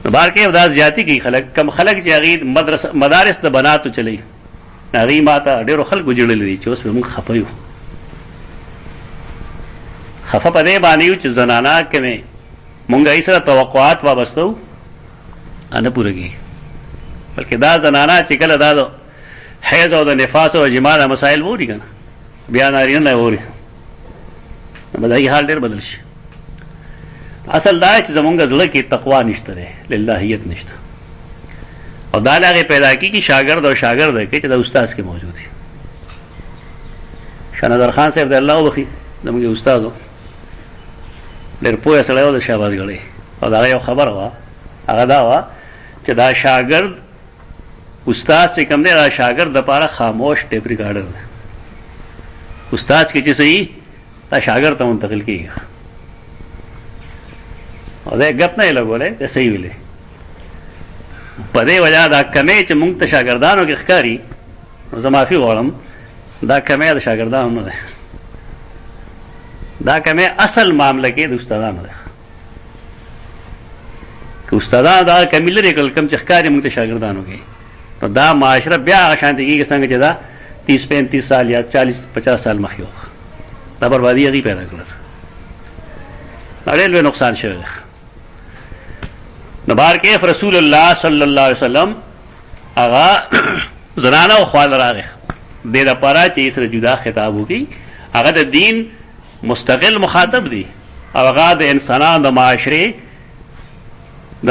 نو بار کې دا زیاتي کوي خلک کم خلک چې هغې مدارس د بناتو چلی هغې ما ته ډېرو خلکو جوړلی دي چې اوس به مونږ خفه یو خفه په دې باندې یو چې زنانه کومې مونږ هغې سره توقعات وابسته وو نه پوره کېږي بلکې دا زنانه چې کله دا د حیض او د نفاس او جما دا مسایل ووري که نه بیا نارینه نه ووري نو د هغې حال ډېر بدل شي اصل دا چې زمونږ زړه کې تقوا نشته دی للهیت نشته او دا له هغې پیدا کېږي شاګرد او شاګرده کې چې د استاذ کې موجود وي شاه نظر خان صاحب د الله وبخي زموږ استاد و ډېر پوهه سړی و د شهباز ګړی او د هغه یو خبره وه هغه دا وه چې دا شاګرد استاد چې کوم دی دا شاګرد دپاره خاموش ټیپ ریکارډر دی استاد کې چې صحیح دا شاګرد ته منتقل کېږي او دا ګپ نه یې لګولی دا صحیح ویلی په دې وجه دا کمی چې مونږ ته شاګردانو کې ښکاري نو زه معافي غواړم دا کمی د شاګردانو نه دی دا کمی اصل معامله کې د استادانو دی که استادان دا کمی لرې کړل کوم چې ښکاري مونږ ته شاګردانو کې نو دا معاشره بیا هغه شانتې کېږي څنګه چې دا 30-35 سال یا 40-50 سال مخکې وه دا بربادي هغې پیدا کړل دا ډېر لوی نقصان شوی دی نو بار کې رسول الله صلی الله علیه وسلم هغه زنانه او خواله راغی دې دپاره چې یې سره جدا خطاب وکړي هغه د دین مستقل مخاطب دی او هغه د انسانانو د معاشرې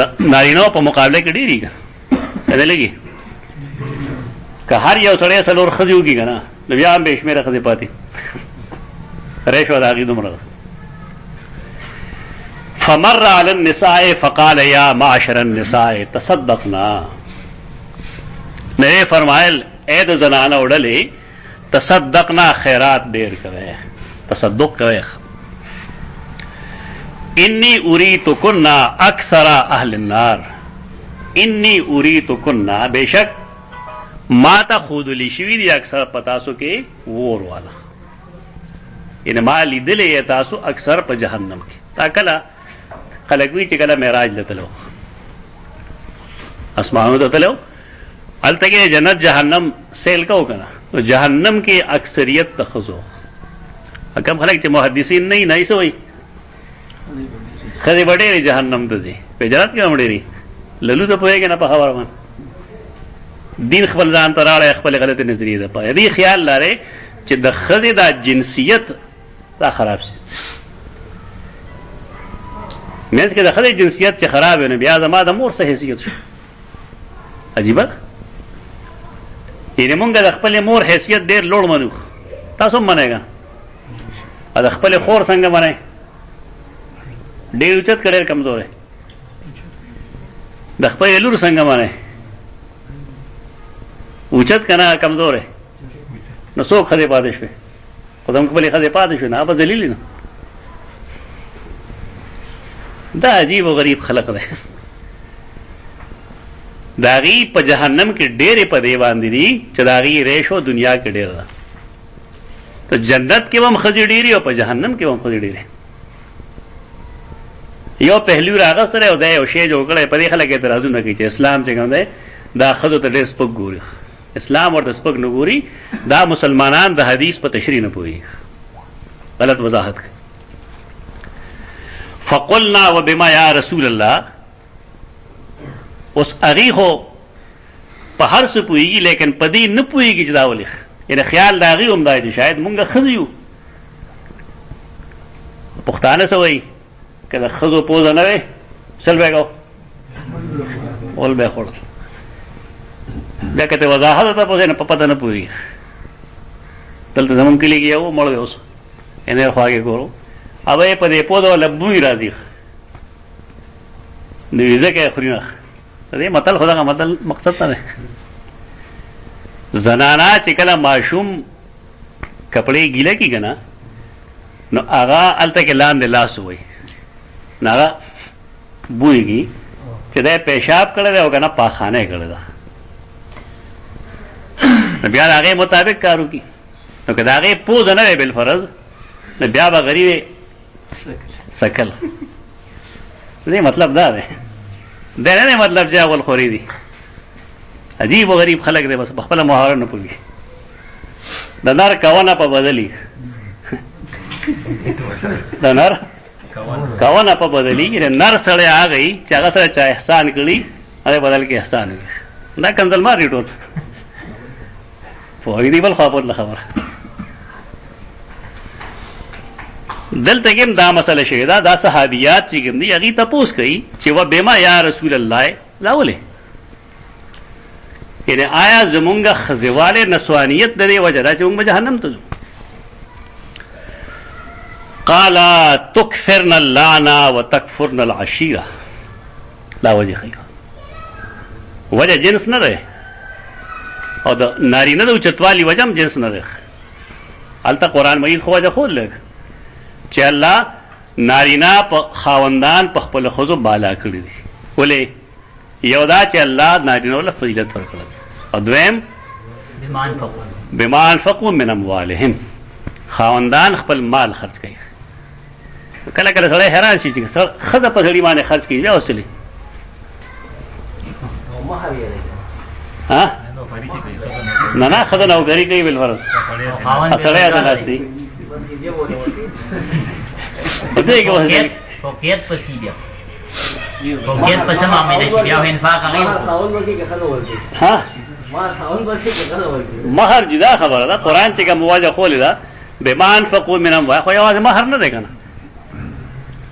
د نارینهو په مقابله کې ډېري که نه لګي که هر یو سړی څلور ښځې وکړي که نه نو بیا هم بې شمېره ښځې پاتې ریشوه د هغې دومره ده فمر على النساء فقال يا معشر النساء تصدقنا نے فرمائل اے د زنانه وړلې تصدقنا خیرات ډېر کوئ تصدق کوئ انی اریتکن اکثر اهل النار انی اریتکن بشک ما ته ښودلی شوي دي اکثر په تاسو کې اور والا یعنې ما لیدلی تاسو اکثر په جهنم کې تا کله خلک وي چې کله معراج ته تلو اسمانو ته تلو هلته کې جنت جهنم سیل کو که نه نو جهنم کې اکثریت د ښځو کم خلک چې محدثین نه وي نه یې څه وایي ښځې به ډېرې جهنم ته ځي په جنت کې هم ډېرې للو ته پوهېږي نه په خبره باندې دین خپل ځان ته راړی خپلې غلطې نظریې دپاره دې خیال لرئ چې د ښځې دا جنسیت دا خراب شي منځ کې د ښځې جنسیت چې خراب وي نو بیا زما د مور څه حیثیت شو عجیبه یعنې مونږ د خپلې مور حیثیت ډېر لوړ منو تاسو هم منئ که او د خپلې خور څنګه منئ ډېر اوچت که ډېر کمزوری د خپلې لور څنګه منئ اوچت که نه کمزوری نو څوک ښځې پاتې شوې خو زموږ خپلې ښځې پاتې شوې نه هغه به ذلیلې نه دا عجیب و غریب خلق دی د هغې په جهنم کې ډېرې په دې باندې دي چې د هغې ریشو دنیا کې ډېر ده په جنت کې به هم ښځې ډېرې او په جهنم کې به هم ښځې ډېرې یو پهلو راغستی او دا یو شی جوړ کړی په دې خلک اعتراضونه کوي چې اسلام چې کوم دی دا ښځو ته ډېر سپک ګوري اسلام ورته سپک نه ګوري دا مسلمانان د حدیث په تشریح نه پوهېږي غلط وضاحت کوي فقلنا وبما یا رسول الله اوس هغې خو په هر څه پوهېږي لیکن په دې نه پوهېږي چې دا ولې یعنې خیال د هغې هم دا چې شاید مونږ ښځې یو پښتانه څه وایي که د ښځو پوزه نه وی سل به کو ول به خوړل بیا کته وضاحت ته پوهه نه پته نه پوي دلته زمون کلی کې یو مړ اوس انه خواږه ګورو اوبه په دې پودو لبوي راځي نو یې ځکه خوري نه دې مطلب خدای مطلب مقصد نه زنانا چې کله ماشوم کپڑے ګیله کی کنه نو هغه الته کې لاندې لاس وای نه هغه بوېږي چې دا پیشاب کړی دی او کنه پاخانه کړی ده نو بیا د هغې مطابق کار وکړي نو که د هغې پوزه نه دی بالفرض نو بیا به غریب سکل دې مطلب دا دی دا نه دی مطلب چې اول خوري دي عجیب و غریب خلک دی بس په خپله محاوره نه پوهېږي د نر کوونه په بدلي د نر کوونه په بدلي نر سړی هغه وي چې هغه سره چا احسان کړي هغه بدل کې احسان وي دا کنځل مار ټول پوهېږي بل خوا پورله خبره دلته کې دا مسله شوې ده دا صحابیات چې کوم دي هغې تپوس کوي چې و بما یا رسول الله دا ولې یعنی آیا زمونږ ښځېوالی نسوانیت د دې وجه ده چې مونږ به جهنم ته ځو قال تکفرن اللعنه وتکفرن العشیره لا وجه ښیي وجه جنس نه دی او د نارینه د اوچتوالي وجه هم جنس نه دی هلته قرآن مجید خو وجه خول لږ چې الله نارینه په خاوندان په خپلو ښځو بالا کړي دي ولې یو دا چې الله نارینه له فضیلت ورکړه او دویم بما انفقوا من اموالهم خاوندان خپل مال خرج کوي کله کله سړی حیران شي چې ښځه په سړي باندې خرج کوي بیا وسلې نه نه ښځه نوکري کوي بالفرض سړی هغه ناست دی فوقیت پسی بیا فوقیت پس معامله شي بیا انفاق مہر جدا خبره ده قرآن چې کوم واجه خولې ده بما انفقوا من اموالهم خو یوازې مهر نه دی که نه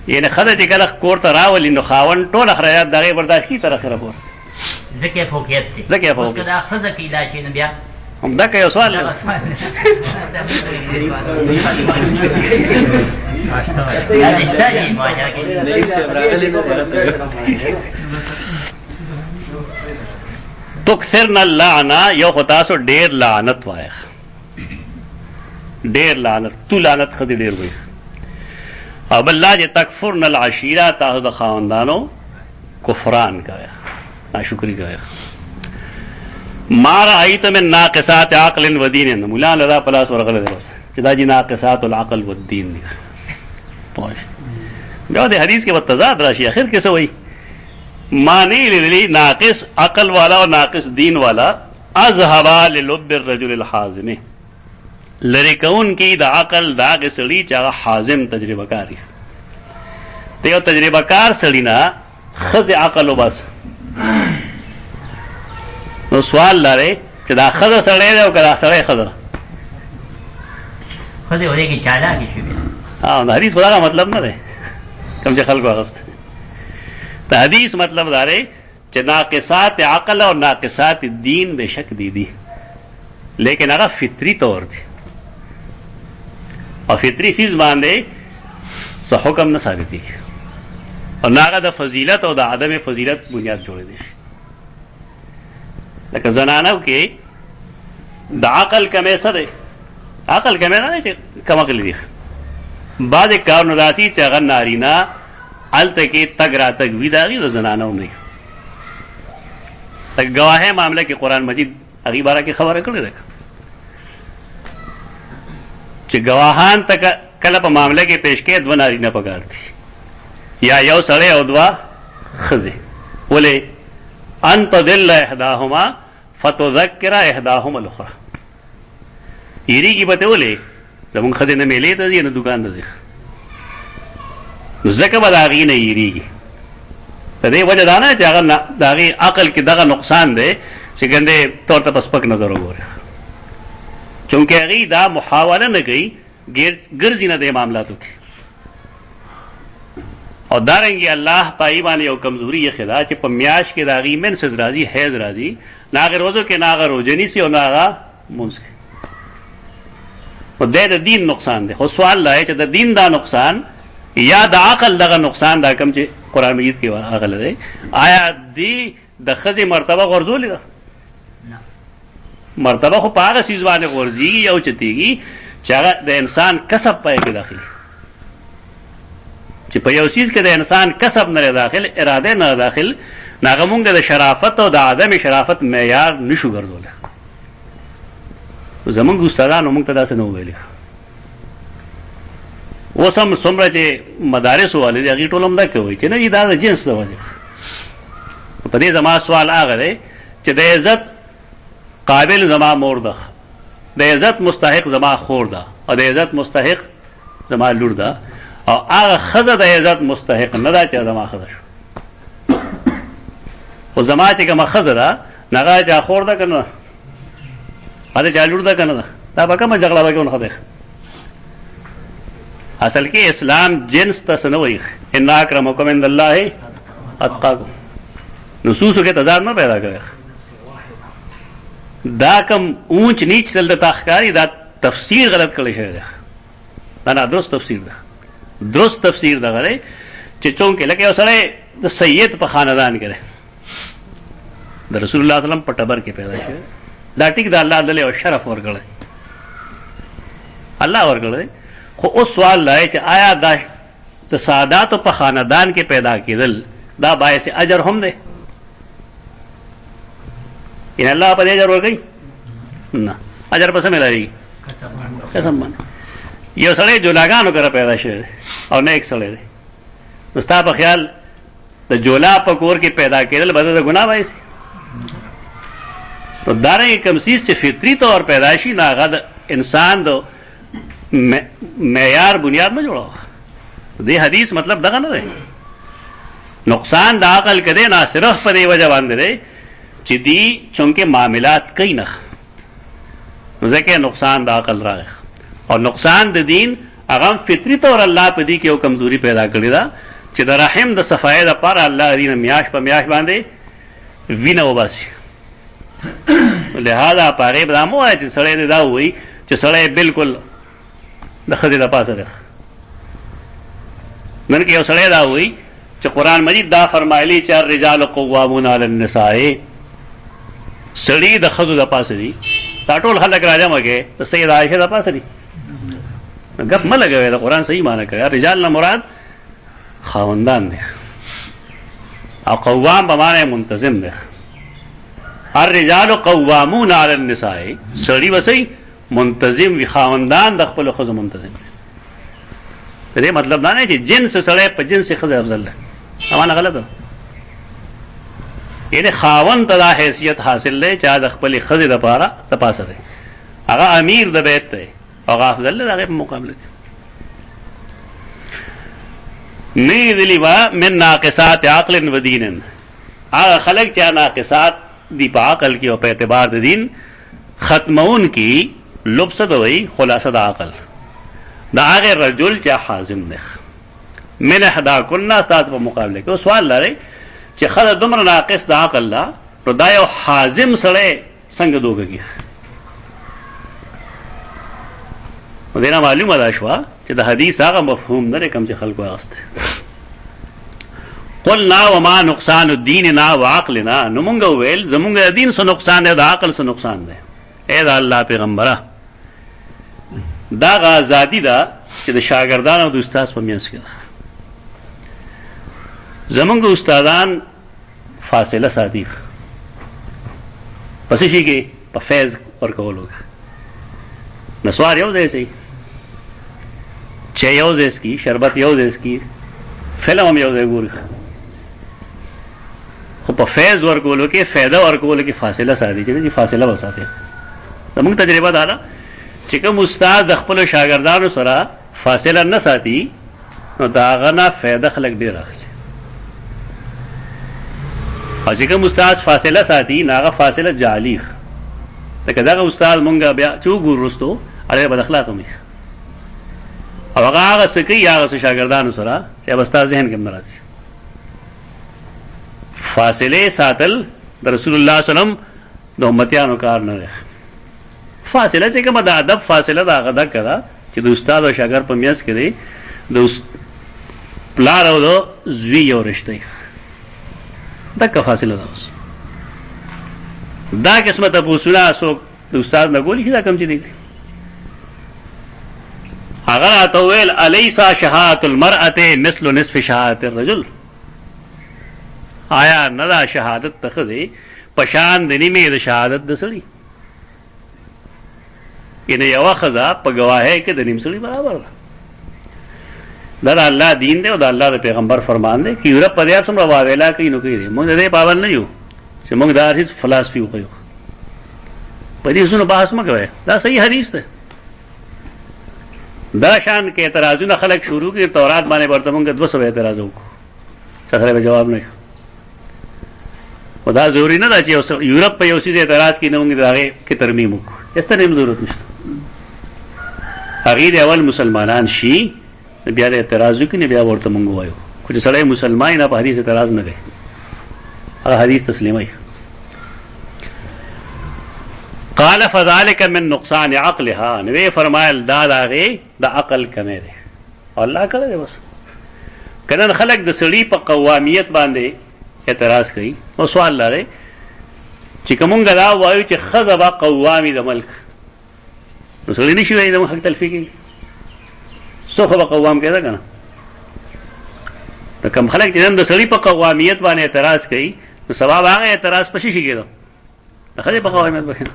یعنې ښځه چې کله کور ته راولي نو خاوند ټول اخراجات د هغې برداشت کړي تر اخره پورې ځکه فوقیت دی ځکه فوقیت دا ښځه کې دا شي نو بیا همدغه یو سوال دی تکثرن اللعنه یو خو تاسو ډېر لعنت وایه ډېر لعنت تو لعنت ښځې ډېر وایي او بل لا چې تکفرن العشیره تاسو د خاوندانو کفران کوئ ناشکري کوئ ما رأيت من ناقصات عقل و دین مولا لدا پلاس ورغله ده چې دا جی ناقصات العقل و الدین دي پوه بیا د حدیث کې تضاد راشي اخر کې څه وایي معنی للی ناقص عقل والا اور ناقص دین والا اذهب للب الرجل الحازم لری کون کی د عقل دا کې سړي چې هغه حازم تجربه کاری ته یو تجربه کار سړي نه خذ عقل وبس نو سوال لاره چې دا ښځه سړی دی او که دا سړی ښځه ښځې ورې کې چالاکې شوې د حدیث خو دغه مطلب نه دی کوم چې خلکو اخیستی د حدیث مطلب دا دی چې ناقصات عقل او ناقصات دین بے شک دی لیکن هغه فطری طور دی او فطری چیز باندې څه حکم نه ثابتېږي او نه هغه د فضیلت او د عدم فضیلت بنیاد جوړېدی شي لکه زنانو کې د عقل کمی څه دی عقل کمی نه دی چې کم عقل دي بعضې کارونه داسې چې هغه نارینه هلته کې تګ راتګ وي د هغې د زنانو نه لکه ګواهۍ معامله کې قرآن مجید هغې باره کې خبره کړې ده چې ګواهان ته کله په معامله کې پیش کې دوه نارینه پکار دي یا یو سړی او دوه ښځې ولې ان تضل احداهما فتذکر احداهما الاخرى یریږي به ته ولې زمونږ ښځې نه میلې ته ځي نه دوکان ته ځي نو ځکه به د هغې نه یېرېږي د دې وجه دا نه چې هغه د هغې عقل کې دغه نقصان دی چې ګندې طور ته په سپک نظر وګوري چونکې هغې دا محاوله نه کوي ګرځي نه دې معاملاتو کې اور دارنګي الله پای باندې یو کمزوري خدا چې په میاش کې داغي منسز راځي حیض راځي ناغه روزو کې ناغه روزنی سي او ناغه مونږ او د دین نقصان دی. خو سوال لای چې د دین دا نقصان یا د عقل دغه نقصان دا کم چې قران مجید کې راغلی دی آیا دی د خزي مرتبه غرزولې ده؟ مرتبه خو په هغه سیز باندې غرزيږي او چتيږي چې هغه د انسان کسب پای کې داخلي چې په یو سیز کې د انسان کسب نه داخل اراده نه داخل ناغه مونږ د شرافت او د عدم شرافت معیار نشو ګرځول. زمونږ استادانو مونږ ته داسې نه ویلي. اوس هم څومره چې مدارس والي دي هغې ټول هم دا کوي چې نه دا د جنس د وجې. په دې زما سوال هغه دی چې د عزت قابل زما مور ده، د عزت مستحق زما خور ده او د عزت مستحق زما لور ده او هغه ښځه د عزت مستحق نه ده چې زما ښځه شو. خو زما چې کومه ښځه ده نه هغه چا خور ده که نه هغه چا لور ده که نه ده دا به کومه جګړه به کوي ښه. اصل کې اسلام جنس ته څه نه وایي ان اکرمکم عند الله اتقاکم نصوصو کې تضاد نه پیدا کوي. دا کم اونچ نیچ دلته ښکاري دا تفسیر غلط کړی شوی دی. دا نه درست تفسیر ده. درست تفسیر دغه دی چې چونکې لکه یو سړی د سید په خاندان کې دی د رسول الله صلی الله علیه وسلم په ټبر کې پیدا شوی دا ټیک د الله دله او شرف ورکړی الله ورکړی. خو اوس سوال لای چې آیا دا د ساداتو په خاندان کې پیدا کېدل دا باعث اجر هم دی؟ ان الله په دې اجر ورکړي نه اجر په څه ملایي؟ قسم باندې. یو سړی جولاګانو کره پیدا شوی او نه یک سړی دی نو ستا په خیال د جولا په کور کې پیدا کېدل به د ګناه باعث تو دارنګه کوم څیز چې فطري طور پیدا شي نه هغه د انسان د معیار بنیاد نه جوړاوه. دې حدیث مطلب دغه نه دی. نقصان د عقل کده نه صرف په دې وجه باندې دی چې دی چونکه معاملات کوي نه ځکه نقصان د عقل راغی او نقصان د دین هغه فطري طور الله په دې کې یو کمزوري پیدا کړی دا چې د رحم د صفای لپاره الله دې میاش په میاش باندې وینه وباسي. لہذا پاره به مو آیت سره دا وایي چې سره بالکل د خدای د پاسه ده. نن کې یو سره دا وایي چې قران مجید دا فرمایلی چې الرجال قوامون علی النساء سړي د خدای د پاسه دي. دا ټول خلک راځم کې سید عائشہ د پاسه دي. غپ ما لګوي دا قران صحیح معنی کوي. رجال نه مراد خاوندان دي او قوام به معنی منتظم دي. الرجال قوامون علی النساء سړي وسې منتظم وي خاوندان د خپل خزو منتظم. دې مطلب دا نه چې جنس سړی په جنس خزه افضل ده. امانه غلط ده. یعنی خاوند ته دا حیثیت حاصل دی چې د خپل خزه د پاره تپاسه دی. هغه امیر د بیت دی هغه افضل دی هغه په مقابله کې. نیذلی وا من ناقصات عقل و دین هغه خلق چې ناقصات دی په عقل کې او په اعتبار د دین ختمون کی لبس دوی خلاصه د عقل دا هغه رجل چې حازم ده من احدا کنا استاد په مقابله کې. سوال لري چې خلک دومره ناقص د عقل لا نو دا یو حازم سره څنګه دوګي. ودینا معلومه ده شو چې د حدیث هغه مفهوم نه کوم چې خلکو واسطه قلنا وما نقصان الديننا وعقلنا نو مونږ ویل زمونږ د دین څخه نقصان دی د عقل څخه نقصان دی. اے دا الله پیغمبره دا غازادی دا چې د شاګردانو او د استاد په منځ کې ده. زمونږ استادان فاصله ساتي پس شي کې په فیض ورکولو نسوار یو ځای شي چې یو ځای سکی شربت یو ځای سکی فلم هم یو ځای ګوري خو په فیض ورکولو کې فایده ورکولو کې فاصله ساتي چې فاصله وساتي. زموږ تجربه دا ده چې کوم استاد د خپل شاګردانو سره فاصله نه ساتي نو دا غنا فایده خلک ډیر اخلي او چې کوم استاد فاصله ساتي ناغه فاصله جعلی لکه دا استاد مونږه بیا چې وګورستو اړه بد اخلاق مې او هغه سکی هغه شاګردانو سره چې یا بستا ذهن کې مرাজি فاصله ساتل د رسول الله صلی الله علیه وسلم د امتیانو کار نه ده. فاصله چې کومه د ادب فاصله دا غدا کړه چې د استاد او شاګرد په میاس کې دی د پلار او د زوی یو رشته دا که فاصله ده. اوس دا قسمه ته پوښتنه اسو د استاد نه کولی شي دا کم چې دی اگر اتویل الیسا شهادت المرأه مثل نصف شهادت الرجل آیا ندا شهادت تخذی پشان د نیمه د شهادت د سړي ینه یو خزا په گواهی کې د نیم سړي برابر ده. دا الله دین دی او د الله د پیغمبر فرمان دی چې یورپ په دې سم راوېلا کوي نو کوي موږ دې پابند نه یو چې موږ دا هیڅ فلسفي وکړو په دې څونو بحث مګوي دا صحیح حدیث ده. دا شان کې اعتراضونه خلک شروع کړي تورات باندې ورته موږ 200 اعتراض وکړو څه به جواب نه خدا ضروری نه دا چې یورپ په یو څه اعتراض کې نه موږ داغه کې ترمیم وکړو استنه هم ضرورت نشته. هغه د اول مسلمانان شي بیا د اعتراض وکړي بیا ورته موږ وایو خو چې سړی مسلمان نه په حدیث اعتراض نه کوي هغه حدیث تسلیمي. قال فذلك من نقصان عقلها نو فرمایل دا داغه د عقل کمه ده الله کړه ده. بس کنه خلک د سړي په قوامیت باندې اعتراض کوي او سوال لري چې کومګ دا وایو چې خذبا قوامي د ملک نو سړي نشي وایي د حق تلفیقي سوخه قوام کېده کنه د کوم خلک چې د سړي په قوامیت باندې اعتراض کوي نو سبب هغه اعتراض پشي شي کېده د خلک په قوامیت باندې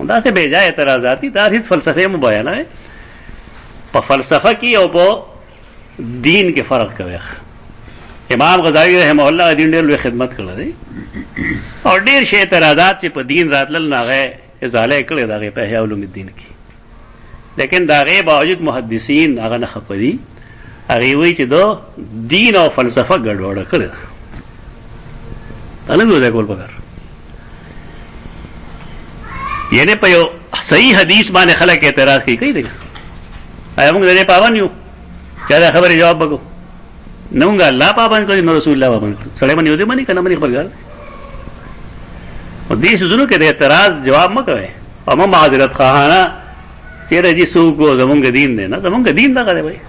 دا سے بے جائے اعتراضاتی دا هیڅ فلسفه مو بیان ہے په فلسفه کې او په دین کې فرق کوي. امام غزالی رحمه الله دین ډېر لوی خدمت کړی دی او ډېر شی اعتراضات چې په دین راتلل نه غي ازاله کړی دا په احیاء علوم الدین کې لیکن دا غي باوجود محدثین هغه نه خپدي هغه وی چې دو دین او فلسفه ګډوډ کړی دا نه دوی کول پکار یعنی په یو صحیح حدیث باندې خلک اعتراض کوي دی آیا موږ دې پابند یو چې دا خبره جواب وکړو نو موږ الله پابند کړی نو رسول الله پابند کړی سړی باندې ودی باندې کنه باندې خبرګار او دې زونو کې د اعتراض جواب مکوي او ما معذرت خواهانه چیرې دې سو کو زمونږ دین دی نه زمونږ دین دا کوي بھائی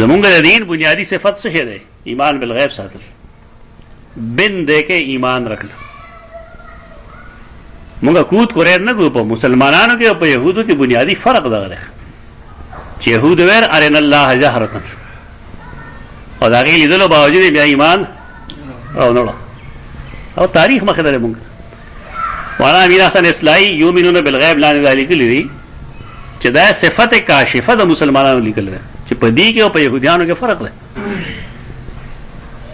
زمونږ دین بنیادی صفت څه دی ایمان بالغیب ساتل بن دې کې ایمان رکھنا موږ کود کورې نه ګو په مسلمانانو کې او په يهودو کې بنیادی فرق دا دی چې يهود ور ارن الله جهرتن او دا غي لیدلو باوجود بیا ایمان او نه او تاریخ مخه ده موږ وانا امیر حسن اصلاحی یؤمنون بالغیب لا ذلک لري چې دا صفت کاشفه د مسلمانانو لیکل ده چې په دې کې او په يهوديانو کې فرق ده.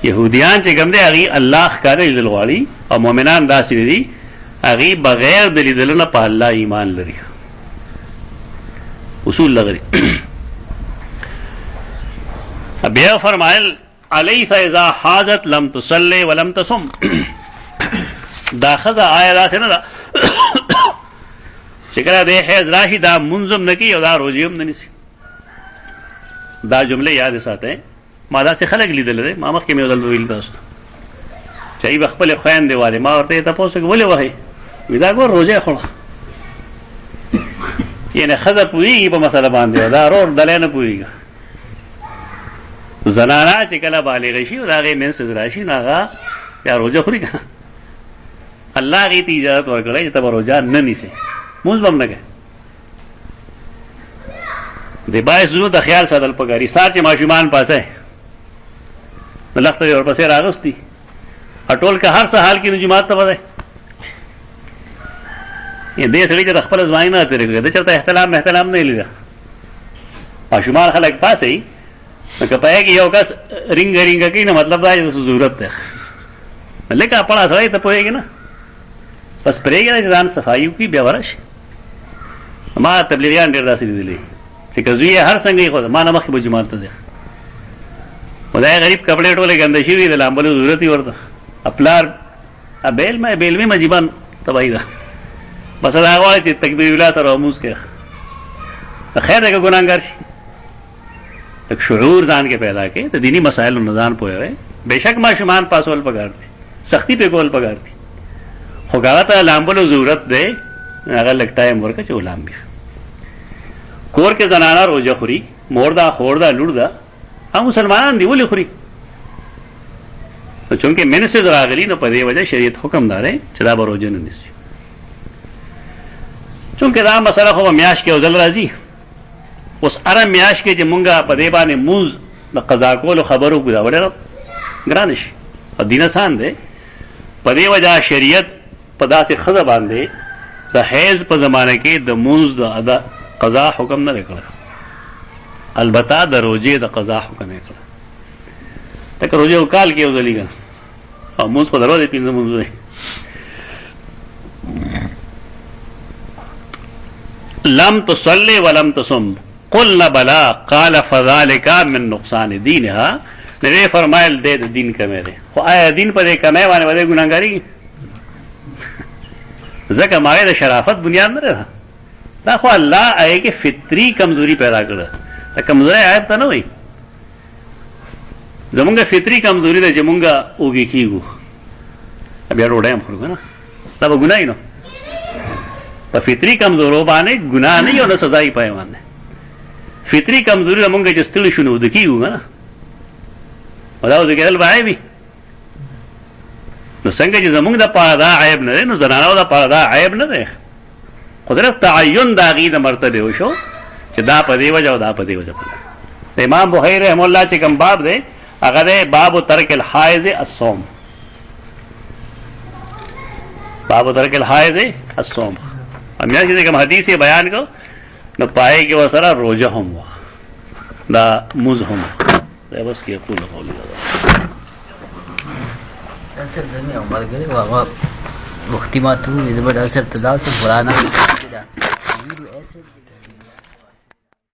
يهوديان چې کوم دي هغه الله ښکارې لیدلوالي او مؤمنان داسې دي هغه بغیر د لیدلو په الله ایمان لري اصول لغري. بیا فرمایل الیس اذا حاجت لم تصلی ولم تصم دا خذا آیات نه دا شکر دې حیز راشي دا منظم نکی او دا روزیم نه نسی دا جمله یاد ساته ما دا څه خلق لیدل دي ما مخکې مې ودل ویل تاسو چې خپل خويند دی واره ما ورته تاسو ولې وای ودا ګور روزه خړه ینه خذا پوری په مسله باندې دا رور دلنه پوری زنانا چې کله بالغ شي دا غي من سره راشي ناغه یا روزه خوري الله غي تی اجازه ورکړي چې ته روزه نه نیسي موږ هم نه کوي د بای زړه د خیال ساتل پکاري سات ماشومان پاسه لخت ور پسې راغستي اټول که هر څه حال کې جماعت ته وځي دې سړي چې خپل ځوان نه ترګه د چرته احترام نه لیدا ماشومان خلک پاسه نو که پای کې یو کس رنگ کوي نو مطلب دا چې ضرورت ده لکه پړا سره ته پوهیږي نه بس پرېږي چې ځان صفایي کوي بیا ورش ما تبلیغیان ډېر داسې دي چې کزوی هر څنګه خو ما نه مخکې به جماعت ته ځي خدای غریب کپڑے ټوله ګنده شي د لامبلو ضرورت ورته خپلار بیل مې مجيبان تبعی ده بس دا غواړي چې تکبیر ویلا سره موږ کې خیر دغه ګناګار شي एक शूर जान के पैदा के तो दीनी मसाइल नजान पोए हुए बेशक माशुमान पासोल पगार दे सख्ती पे गोल पगार दी होगा तो लाम्बो जरूरत दे अगर लगता है मोर का चो लाम भी कोर के जनाना रोजा खुरी मोरदा खोरदा लुड़दा हम मुसलमान दी बोले खुरी तो चूंकि मैंने से जरा गली न पदे वजह शरीयत हुक्मदार है चला बरोजो न चूंकि राम मसला हो म्याश के उजल राजी उस अरब म्याश के जमुंगा पदेबा ने मूज न कजाकोल खबरों गुदा वडे ग्रानिश और दीन आसान दे पदे वजह शरीयत पदा से खजा बांधे दहेज प जमाने के द मूज द अदा कजा हुक्म न निकला अलबत्ता द रोजे द कजा हुक्म निकला तक रोजे उकाल के उजली का और मूज को दरो देती मूज लम तो सल्ले वलम तो सुम कुल न बला काल फजालिका मिन नुकसान दीन हा ने फरमायल दे दीन का मेरे वो आया दीन पर एक कमाए वाले वाले गुनाहगारी जक मागे शराफत बुनियाद में रहा ना खो अल्लाह आए कि फित्री कमजोरी पैदा कर कमजोरी आयब था ना भाई जमुंगा फित्री कमजोरी दे जमुंगा ओगी की गु अब यार उड़े हम फुर्गा ना तब गुनाह ही ना तो फित्री कमजोरों बाने गुनाह नहीं होना सजा ही पाए मानने फित्री कमजोरी जमुंगा जिस तिल शुनु उदकी हुआ ना बताओ तो केरल बाए भी नो संगे जो जमुंग दा पादा आयब न दे नो जनाना दा पादा आयब न दे कुदरत तअय्युन दागी द मर्तबे होशो कि दा पदे वजह दा पदे वजह इमाम बुखारी रहमतुल्लाह चे कम बाब दे अगर बाब तरकिल हाइज अस्सौम बाब तरकिल हाइज अस्सौम हम यहाँ किसी कम हदीस से बयान को न पाए कि वह सारा रोजा हम दा मुज हम बस की अकूल असर जमी उमर गए वाह मुख्तिमात हुई इधर असर तदाल से पुराना